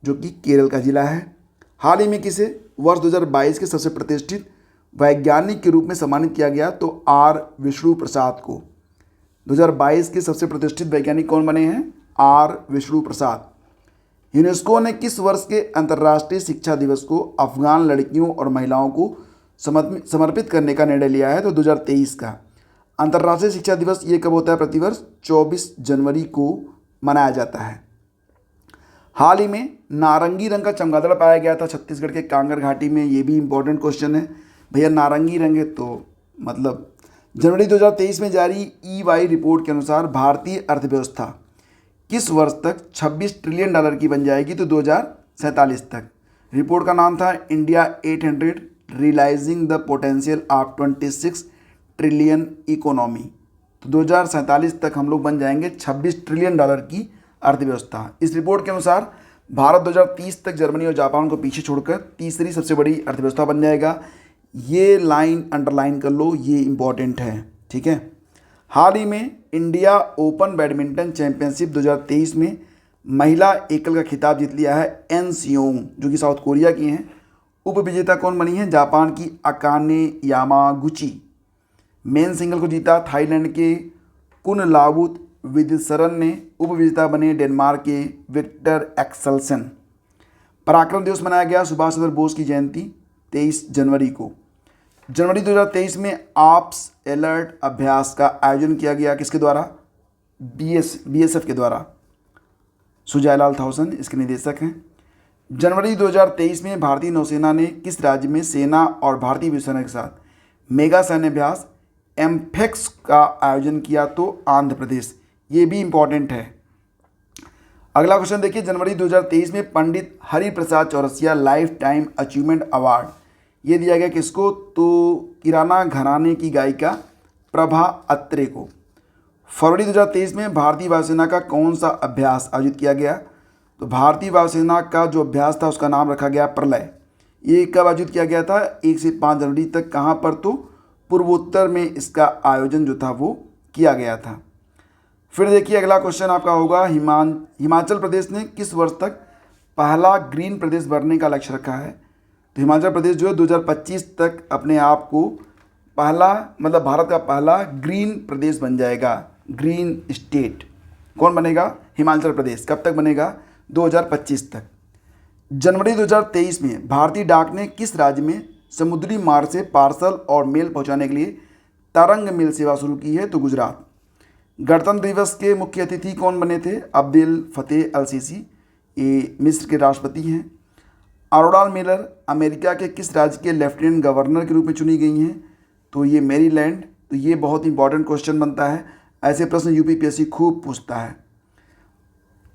जो कि केरल का जिला है। हाल ही में किसे वर्ष 2022 के सबसे प्रतिष्ठित वैज्ञानिक के रूप में सम्मानित किया गया? तो आर विष्णु प्रसाद को। 2022 के सबसे प्रतिष्ठित वैज्ञानिक कौन बने हैं? Are Vishnu Prasad. यूनेस्को ने किस वर्ष के अंतर्राष्ट्रीय शिक्षा दिवस को अफगान लड़कियों और महिलाओं को समर्पित करने का निर्णय लिया है? तो 2023 का। अंतर्राष्ट्रीय शिक्षा दिवस ये कब होता है? प्रतिवर्ष 24 जनवरी को मनाया जाता है। हाल ही में नारंगी रंग का चमगादड़ पाया गया था छत्तीसगढ़ के कांगर घाटी में। ये भी इंपॉर्टेंट क्वेश्चन है भैया, नारंगी रंग है तो मतलब। जनवरी 2023 में जारी EY रिपोर्ट के अनुसार भारतीय अर्थव्यवस्था किस वर्ष तक 26 ट्रिलियन डॉलर की बन जाएगी? तो 2047 तक। रिपोर्ट का नाम था India 800 realising the potential of 26 trillion economy. तो 2047 तक हम लोग बन जाएंगे 26 ट्रिलियन डॉलर की अर्थव्यवस्था। इस रिपोर्ट के अनुसार भारत 2030 तक जर्मनी और जापान को पीछे छोड़कर तीसरी सबसे बड़ी अर्थव्यवस्था बन जाएगा। ये लाइन अंडरलाइन कर लो, ये इंपॉर्टेंट है, ठीक है। हाल ही में इंडिया ओपन बैडमिंटन चैंपियनशिप 2023 में महिला एकल का खिताब जीत लिया है एन सियोंग, जो कि साउथ कोरिया की हैं। उप विजेता कौन बनी है? जापान की अकाने यामागुची। मेन सिंगल को जीता थाईलैंड के कुनलावुत विदिसरन ने। उप विजेता बने डेनमार्क के विक्टर एक्सेल्सन। पराक्रम दिवस मनाया गया सुभाष चंद्र बोस की जयंती 23 जनवरी को। जनवरी 2023 में ऑप्स अलर्ट अभ्यास का आयोजन किया गया किसके द्वारा? BSF के द्वारा। सुजायलाल थाउसन इसके निदेशक हैं। जनवरी 2023 में भारतीय नौसेना ने किस राज्य में सेना और भारतीय वायुसेना के साथ मेगा सैन्य अभ्यास एम्फेक्स का आयोजन किया? तो आंध्र प्रदेश। ये भी इंपॉर्टेंट है। अगला क्वेश्चन देखिए, जनवरी 2023 में Pandit Hariprasad Chaurasia lifetime achievement award ये दिया गया किसको? तो किराना घराने की गायिका प्रभा अत्रे को। फरवरी 2023 में भारतीय वायुसेना का कौन सा अभ्यास आयोजित किया गया? तो भारतीय वायुसेना का जो अभ्यास था उसका नाम रखा गया प्रलय। ये कब आयोजित किया गया था? 1 से 5 जनवरी तक। कहाँ पर? तो पूर्वोत्तर में इसका आयोजन जो था वो किया गया था। फिर देखिए अगला क्वेश्चन आपका होगा, हिमाचल प्रदेश ने किस वर्ष तक पहला ग्रीन प्रदेश बनने का लक्ष्य रखा है? तो हिमाचल प्रदेश जो है 2025 तक अपने आप को पहला मतलब भारत का पहला ग्रीन प्रदेश बन जाएगा, ग्रीन स्टेट। कौन बनेगा? हिमाचल प्रदेश। कब तक बनेगा? 2025 तक। जनवरी 2023 में भारतीय डाक ने किस राज्य में समुद्री मार्ग से पार्सल और मेल पहुंचाने के लिए तरंग मेल सेवा शुरू की है? तो गुजरात। गणतंत्र दिवस के मुख्य अतिथि कौन बने थे? अब्देल फतेह अल सीसी, ये मिस्र के राष्ट्रपति हैं। अरोड़ा मिलर अमेरिका के किस राज्य के लेफ्टिनेंट गवर्नर के रूप में चुनी गई हैं? तो ये मैरीलैंड। तो ये बहुत इंपॉर्टेंट क्वेश्चन बनता है, ऐसे प्रश्न यूपीपीएससी खूब पूछता है।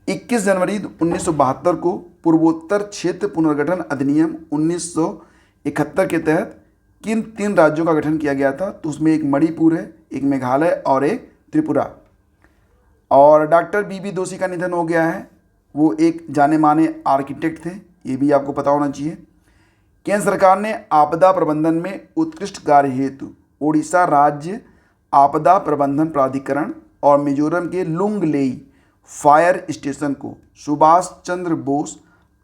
21 जनवरी 1972 को पूर्वोत्तर क्षेत्र पुनर्गठन अधिनियम 1971 के तहत किन 3 राज्यों का गठन किया गया था? तो उसमें एक मणिपुर है, एक मेघालय और एक त्रिपुरा। और डॉक्टर BB दोषी का निधन हो गया है। वो एक जाने माने आर्किटेक्ट थे, ये भी आपको पता होना चाहिए। केंद्र सरकार ने आपदा प्रबंधन में उत्कृष्ट कार्य हेतु ओडिशा राज्य आपदा प्रबंधन प्राधिकरण और मिजोरम के लुंगलेई फायर स्टेशन को सुभाष चंद्र बोस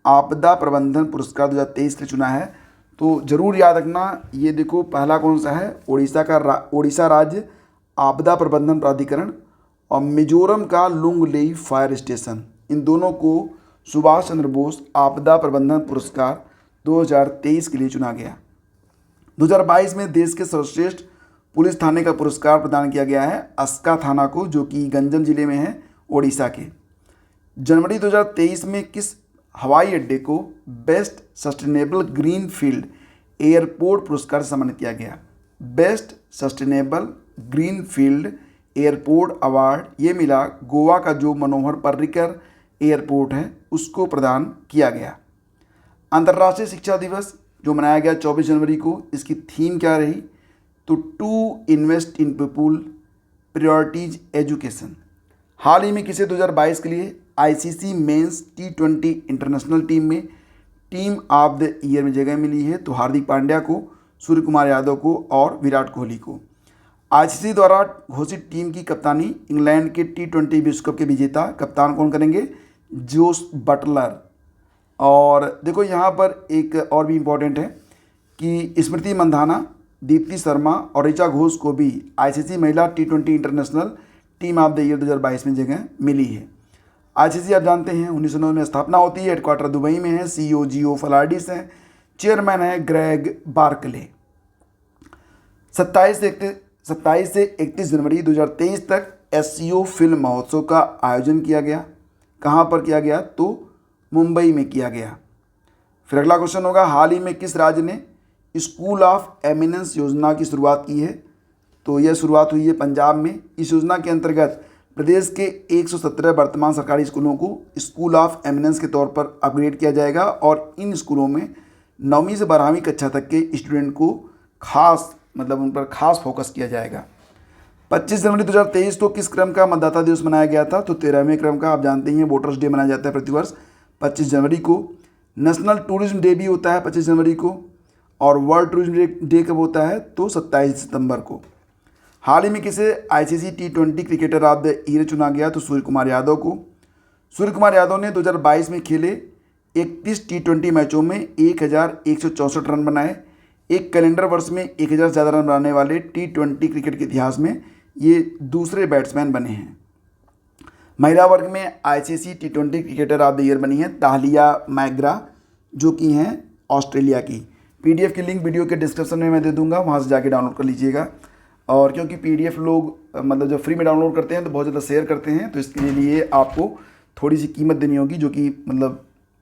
आपदा प्रबंधन पुरस्कार 2023 के चुना है। तो ज़रूर याद रखना, ये देखो पहला कौन सा है? ओडिशा राज्य आपदा प्रबंधन प्राधिकरण और मिजोरम का लुंगलेई फायर स्टेशन, इन दोनों को सुभाष चंद्र बोस आपदा प्रबंधन पुरस्कार 2023 के लिए चुना गया। 2022 में देश के सर्वश्रेष्ठ पुलिस थाने का पुरस्कार प्रदान किया गया है अस्का थाना को, जो कि गंजम जिले में है, ओडिशा के। जनवरी 2023 में किस हवाई अड्डे को best sustainable green field airport पुरस्कार से सम्मानित किया गया? Best sustainable green field airport award ये मिला गोवा का जो मनोहर पर्रिकर एयरपोर्ट है उसको प्रदान किया गया। अंतर्राष्ट्रीय शिक्षा दिवस जो मनाया गया 24 जनवरी को, इसकी थीम क्या रही? तो to invest in people priorities education. हाल ही में किसे 2022 के लिए ICC men's T20 international team में टीम ऑफ द ईयर में जगह मिली है तो हार्दिक पांड्या को, सूर्य कुमार यादव को और विराट कोहली को। आईसीसी द्वारा घोषित टीम की कप्तानी इंग्लैंड के T20 विश्व कप के विजेता कप्तान कौन करेंगे? Jos Buttler. और देखो यहाँ पर एक और भी इम्पोर्टेंट है कि स्मृति मंधाना, दीप्ति शर्मा और ऋचा घोष को भी आईसीसी महिला T20 international team of the year 2022 में जगह मिली है। आईसीसी आप जानते हैं 1909 में स्थापना होती है, हेडक्वार्टर दुबई में है, CEO जियो फलार्डिस हैं, चेयरमैन है ग्रेग बार्कले। 27 से 31 जनवरी 2023 तक SCO फिल्म महोत्सव का आयोजन किया गया। कहाँ पर किया गया? तो मुंबई में किया गया। फिर अगला क्वेश्चन होगा, हाल ही में किस राज्य ने स्कूल ऑफ एमिनेंस योजना की शुरुआत की है? तो यह शुरुआत हुई है पंजाब में। इस योजना के अंतर्गत प्रदेश के 117 वर्तमान सरकारी स्कूलों को स्कूल ऑफ एमिनेंस के तौर पर अपग्रेड किया जाएगा और इन स्कूलों में 9वीं से 12वीं कक्षा तक के स्टूडेंट को उन पर खास फोकस किया जाएगा। 25 जनवरी 2023 को किस क्रम का मतदाता दिवस मनाया गया था? तो 13वें क्रम का। आप जानते हैं वोटर्स डे मनाया जाता है प्रतिवर्ष 25 जनवरी को। नेशनल टूरिज्म डे भी होता है 25 जनवरी को। और वर्ल्ड टूरिज्म डे कब होता है? तो 27 सितंबर को। हाल ही में किसे ICC T20 cricketer of the year चुना गया? तो सूर्य कुमार यादव को। सूर्य कुमार यादव ने 2022 में खेले 31 T20 मैचों में 1164 रन बनाए। एक कैलेंडर वर्ष में 1000 से ज़्यादा रन बनाने वाले T20 क्रिकेट के इतिहास में ये दूसरे बैट्समैन बने हैं। महिला वर्ग में ICC T20 cricketer of the year बनी है ताहलिया मैग्रा, जो कि हैं ऑस्ट्रेलिया की। पीडीएफ की लिंक वीडियो के डिस्क्रिप्शन में मैं दे दूंगा, वहाँ से जाके डाउनलोड कर लीजिएगा। और क्योंकि पीडीएफ लोग जब फ्री में डाउनलोड करते हैं तो बहुत ज़्यादा शेयर करते हैं, तो इसके लिए आपको थोड़ी सी कीमत देनी होगी, जो कि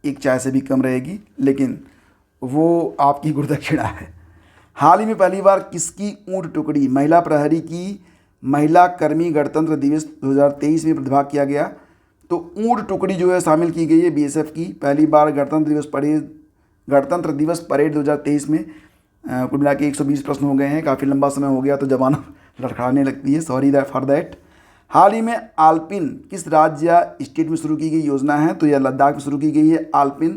एक चाय से भी कम रहेगी, लेकिन वो आपकी गुरुदक्षिणा है। हाल ही में पहली बार किसकी ऊँट टुकड़ी महिला प्रहरी की महिला कर्मी गणतंत्र दिवस 2023 में प्रतिभाग किया गया? तो ऊँट टुकड़ी जो है शामिल की गई है बीएसएफ की। पहली बार गणतंत्र दिवस परेड 2023 में कुल मिला के 120 प्रश्न हो गए हैं। काफ़ी लंबा समय हो गया तो जबान लड़खड़ाने लगती है, सॉरी फॉर दैट। हाल ही में आल्पिन किस राज्य या स्टेट में शुरू की गई योजना है? तो यह लद्दाख में शुरू की गई है आल्पिन।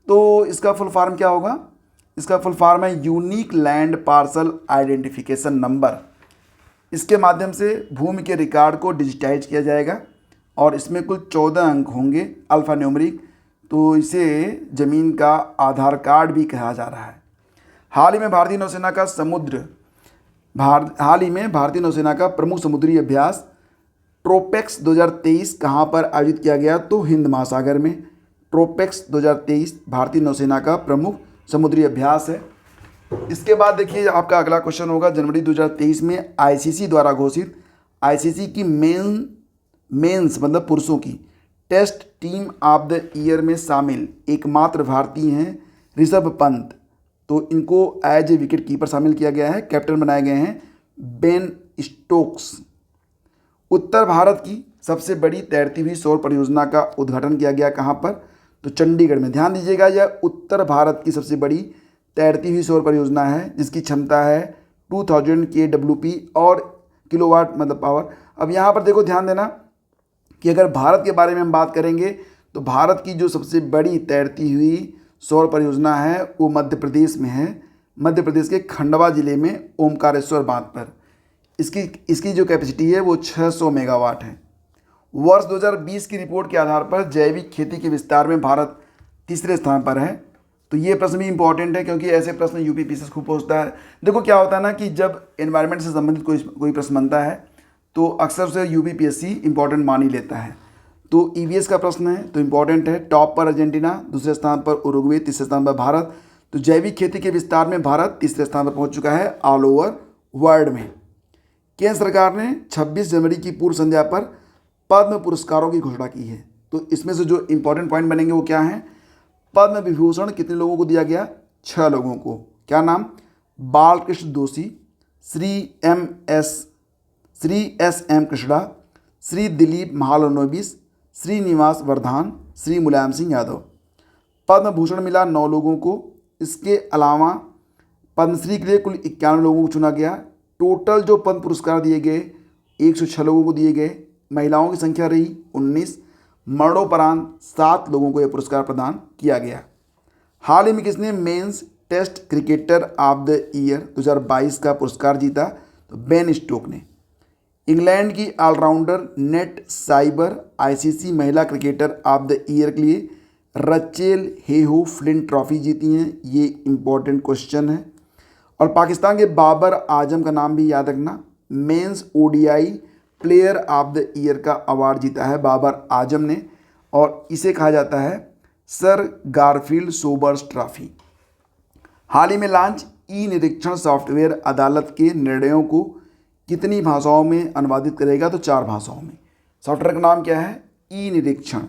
तो इसका फुल फॉर्म क्या होगा? इसका फुल फॉर्म है unique land parcel identification number. इसके माध्यम से भूमि के रिकॉर्ड को डिजिटाइज किया जाएगा और इसमें कुल 14 अंक होंगे अल्फ़ा न्यूमेरिक, तो इसे ज़मीन का आधार कार्ड भी कहा जा रहा है। हाल ही में भारतीय नौसेना का प्रमुख समुद्री अभ्यास ट्रोपेक्स 2023 कहाँ पर आयोजित किया गया? तो हिंद महासागर में। ट्रोपेक्स 2023 भारतीय नौसेना का प्रमुख समुद्री अभ्यास है। इसके बाद देखिए आपका अगला क्वेश्चन होगा, जनवरी 2023 में आईसीसी द्वारा घोषित आईसीसी की मेंस पुरुषों की test team of the year में शामिल एकमात्र भारतीय हैं ऋषभ पंत। तो इनको एज ए विकेट कीपर शामिल किया गया है। कैप्टन बनाए गए हैं बेन स्टोक्स। उत्तर भारत की सबसे बड़ी तैरती हुई सौर परियोजना का उद्घाटन किया गया कहाँ पर? तो चंडीगढ़ में। ध्यान दीजिएगा, यह उत्तर भारत की सबसे बड़ी तैरती हुई सौर परियोजना है जिसकी क्षमता है 2000 kWp और किलोवाट पावर। अब यहाँ पर देखो ध्यान देना कि अगर भारत के बारे में हम बात करेंगे तो भारत की जो सबसे बड़ी तैरती हुई सौर परियोजना है वो मध्य प्रदेश में है। मध्य प्रदेश के खंडवा जिले में ओमकारेश्वर बांध पर। इसकी जो कैपेसिटी है वो 600 मेगावाट है। वर्ष 2020 की रिपोर्ट के आधार पर जैविक खेती के विस्तार में भारत तीसरे स्थान पर है। तो ये प्रश्न भी इंपॉर्टेंट है क्योंकि ऐसे प्रश्न यूपीपीएससी खूब पूछता है। देखो क्या होता है ना कि जब एनवायरनमेंट से संबंधित कोई प्रश्न बनता है तो अक्सर उसे यूपीपीएससी इंपॉर्टेंट मान ही लेता है। तो ईवीएस का प्रश्न है तो इंपॉर्टेंट है। टॉप पर अर्जेंटीना, दूसरे स्थान पर उरुग्वे, तीसरे स्थान पर भारत। तो जैविक खेती के विस्तार में भारत तीसरे स्थान पर पहुंच चुका है ऑल ओवर वर्ल्ड में। केंद्र सरकार ने 26 जनवरी की पूर्व संध्या पर पद्म पुरस्कारों की घोषणा की है। तो इसमें से जो इंपॉर्टेंट पॉइंट बनेंगे वो क्या हैं? पद्म विभूषण कितने लोगों को दिया गया? 6 लोगों को। क्या नाम? बालकृष्ण दोषी, श्री एस एम कृष्णा, श्री दिलीप महालनोबिस, श्रीनिवास वर्धमान, श्री मुलायम सिंह यादव। पद्म भूषण मिला 9 लोगों को। इसके अलावा पद्मश्री के लिए कुल 51 लोगों को चुना गया। टोटल जो पद्म पुरस्कार दिए गए 106 लोगों को दिए गए। महिलाओं की संख्या रही 19। मरणोपरांत 7 लोगों को यह पुरस्कार प्रदान किया गया। हाल ही में किसने men's test cricketer of the year 2022 का पुरस्कार जीता? तो बेन स्टोक ने। इंग्लैंड की ऑलराउंडर नेट साइबर आईसीसी महिला क्रिकेटर ऑफ द ईयर के लिए रचेल हेहो फ्लिंट ट्रॉफी जीती हैं। ये इंपॉर्टेंट क्वेश्चन है। और पाकिस्तान के बाबर आजम का नाम भी याद रखना। Men's ODI player of the year का अवार्ड जीता है बाबर आजम ने, और इसे कहा जाता है सर गारफील्ड सोबर्स ट्रॉफी। हाल ही में लॉन्च ई निरीक्षण सॉफ्टवेयर अदालत के निर्णयों को कितनी भाषाओं में अनुवादित करेगा? तो 4 भाषाओं में। सॉफ्टवेयर का नाम क्या है? ई निरीक्षण।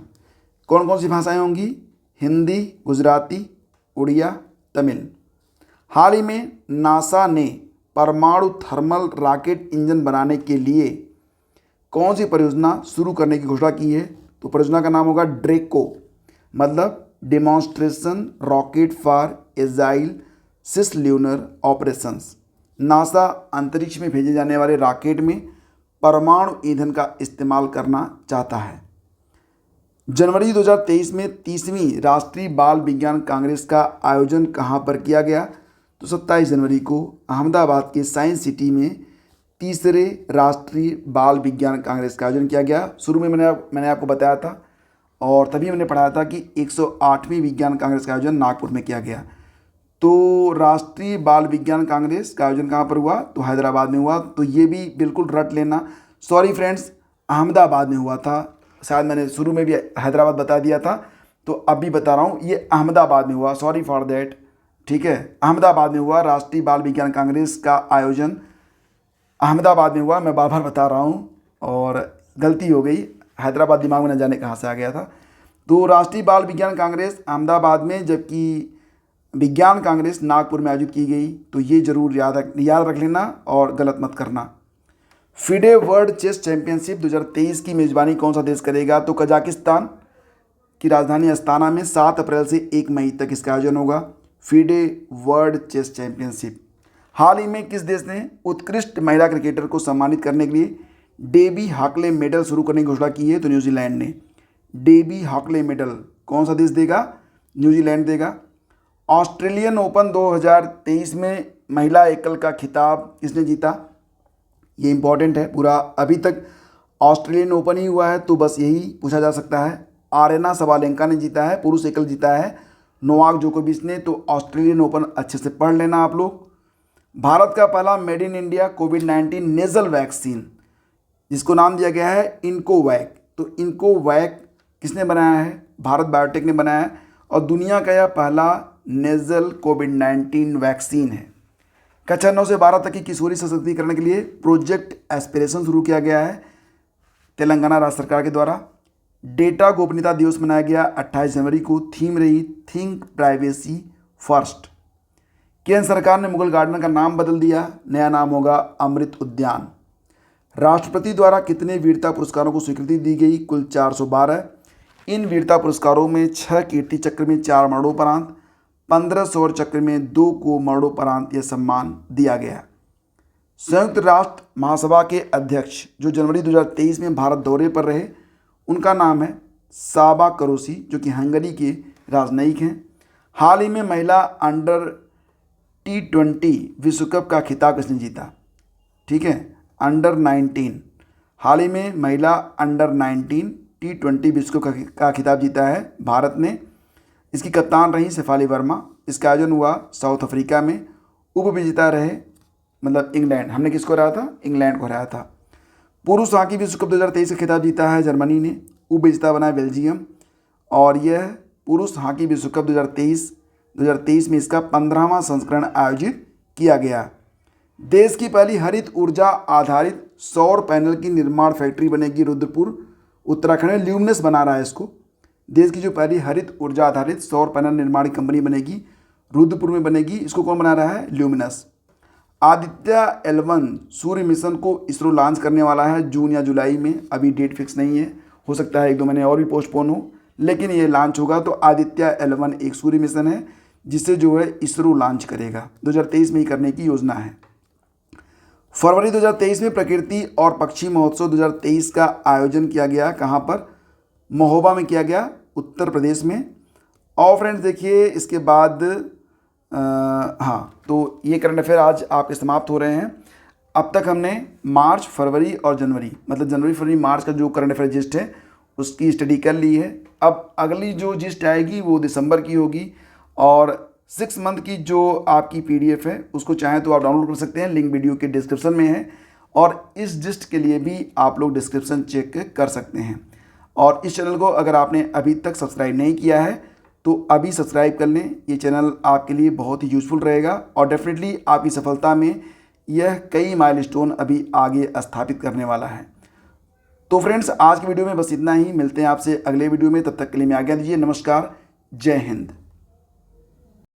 कौन कौन सी भाषाएं होंगी? हिंदी, गुजराती, उड़िया, तमिल। हाल ही में नासा ने परमाणु थर्मल रॉकेट इंजन बनाने के लिए कौन सी परियोजना शुरू करने की घोषणा की है? तो परियोजना का नाम होगा ड्रेको, मतलब demonstration rocket for agile cislunar operations. NASA अंतरिक्ष में भेजे जाने वाले रॉकेट में परमाणु ईंधन का इस्तेमाल करना चाहता है। जनवरी 2023 में 30वीं राष्ट्रीय बाल विज्ञान कांग्रेस का आयोजन कहाँ पर किया गया? तो 27 जनवरी को अहमदाबाद के साइंस सिटी में तीसरे राष्ट्रीय बाल विज्ञान कांग्रेस का आयोजन किया गया। शुरू में मैंने आपको बताया था और तभी मैंने पढ़ाया था कि 108वीं विज्ञान कांग्रेस का आयोजन नागपुर में किया गया। तो राष्ट्रीय बाल विज्ञान कांग्रेस का आयोजन कहाँ पर हुआ? तो हैदराबाद में हुआ। तो ये भी बिल्कुल रट लेना। सॉरी फ्रेंड्स, अहमदाबाद में हुआ था। शायद मैंने शुरू में भी हैदराबाद बता दिया था, तो अब भी बता रहा हूँ, ये अहमदाबाद में हुआ। Sorry for that. ठीक है, अहमदाबाद में हुआ। राष्ट्रीय बाल विज्ञान कांग्रेस का आयोजन अहमदाबाद में हुआ। मैं बार बार बता रहा हूँ और गलती हो गई, हैदराबाद दिमाग में न जाने कहाँ से आ गया था। तो राष्ट्रीय बाल विज्ञान कांग्रेस अहमदाबाद में, जबकि विज्ञान कांग्रेस नागपुर में आयोजित की गई। तो ये जरूर याद रख लेना और गलत मत करना। फिडे वर्ल्ड चेस चैंपियनशिप 2023 की मेज़बानी कौन सा देश करेगा? तो कजाकिस्तान की राजधानी अस्ताना में 7 अप्रैल से 1 मई तक इसका आयोजन होगा। FIDE world chess championship. हाल ही में किस देश ने उत्कृष्ट महिला क्रिकेटर को सम्मानित करने के लिए डेबी हॉकले मेडल शुरू करने की घोषणा की है? तो न्यूजीलैंड ने। डेबी हॉकले मेडल कौन सा देश देगा? न्यूजीलैंड देगा। ऑस्ट्रेलियन ओपन 2023 में महिला एकल का खिताब किसने जीता? ये इंपॉर्टेंट है पूरा। अभी तक ऑस्ट्रेलियन ओपन ही हुआ है, तो बस यही पूछा जा सकता है। आरेना सबालेंका ने जीता है, पुरुष एकल जीता है नोवाक जोकोविच ने। तो ऑस्ट्रेलियन ओपन अच्छे से पढ़ लेना आप लोग। भारत का पहला made in India covid nasal vaccine, जिसको नाम दिया गया है इनकोवैक। तो इनकोवैक किसने बनाया है? भारत बायोटेक ने बनाया है, और दुनिया का यह पहला नेजल कोविड-19 वैक्सीन है। कक्षा 9 से 12 तक की किशोरी सशक्तिकरण के लिए प्रोजेक्ट एस्पिरेशन शुरू किया गया है तेलंगाना राज्य सरकार के द्वारा। डेटा गोपनीयता दिवस मनाया गया 28 जनवरी को। थीम रही थिंक प्राइवेसी फर्स्ट। केंद्र सरकार ने मुगल गार्डन का नाम बदल दिया, नया नाम होगा अमृत उद्यान। राष्ट्रपति द्वारा कितने वीरता पुरस्कारों को स्वीकृति दी गई? कुल 412। इन वीरता पुरस्कारों में 6 कीर्ति चक्र में 4 मरणोपरांत, 15 शौर्य चक्र में 2 को मरणोपरांत यह सम्मान दिया गया। संयुक्त राष्ट्र महासभा के अध्यक्ष जो जनवरी 2023 में भारत दौरे पर रहे, उनका नाम है साबा करोसी, जो कि हंगरी के राजनयिक हैं। हाल ही में महिला अंडर T20 विश्व कप का खिताब किसने जीता? ठीक है, अंडर 19। हाल ही में महिला अंडर 19 T20 विश्व कप का खिताब जीता है भारत ने। इसकी कप्तान रही शेफाली वर्मा। इसका आयोजन हुआ साउथ अफ्रीका में। उपविजेता रहे मतलब इंग्लैंड। हमने किसको हराया था? इंग्लैंड को हराया था। पुरुष हॉकी विश्व कप 2023 का खिताब जीता है जर्मनी ने। उपविजेता बना है बेल्जियम। और यह पुरुष हॉकी विश्व कप 2023 में इसका 15वां संस्करण आयोजित किया गया। देश की पहली हरित ऊर्जा आधारित सौर पैनल की निर्माण फैक्ट्री बनेगी रुद्रपुर, उत्तराखंड में। ल्यूमिनस बना रहा है इसको। देश की जो पहली हरित ऊर्जा आधारित सौर पैनल निर्माण कंपनी बनेगी, रुद्रपुर में बनेगी। इसको कौन बना रहा है? ल्यूमिनस। आदित्य L1 सूर्य मिशन को इसरो लॉन्च करने वाला है जून या जुलाई में। अभी डेट फिक्स नहीं है, हो सकता है 1-2 महीने और भी पोस्टपोन हो, लेकिन ये लॉन्च होगा। तो आदित्य L1 एक सूर्य मिशन है जिसे जो है इसरो लॉन्च करेगा। 2023 में ही करने की योजना है। फरवरी 2023 में प्रकृति और पक्षी महोत्सव 2023 का आयोजन किया गया। कहाँ पर? महोबा में किया गया, उत्तर प्रदेश में। और फ्रेंड्स देखिए इसके बाद हाँ, तो ये करंट अफेयर आज आपके समाप्त हो रहे हैं। अब तक हमने मार्च, फरवरी और जनवरी, मतलब जनवरी, फरवरी, मार्च का जो करंट अफेयर जिस्ट है उसकी स्टडी कर ली है। अब अगली जो जिस्ट आएगी वो दिसंबर की होगी, और 6 मंथ की जो आपकी PDF है उसको चाहें तो आप डाउनलोड कर सकते हैं, लिंक वीडियो के डिस्क्रिप्शन में है। और इस जिस्ट के लिए भी आप लोग डिस्क्रिप्शन चेक कर सकते हैं। और इस चैनल को अगर आपने अभी तक सब्सक्राइब नहीं किया है तो अभी सब्सक्राइब कर लें। ये चैनल आपके लिए बहुत ही यूज़फुल रहेगा और डेफिनेटली आपकी सफलता में यह कई माइलस्टोन अभी आगे स्थापित करने वाला है। तो फ्रेंड्स आज की वीडियो में बस इतना ही। मिलते हैं आपसे अगले वीडियो में, तब तक के लिए मैं आज्ञा दीजिए। नमस्कार, जय हिंद।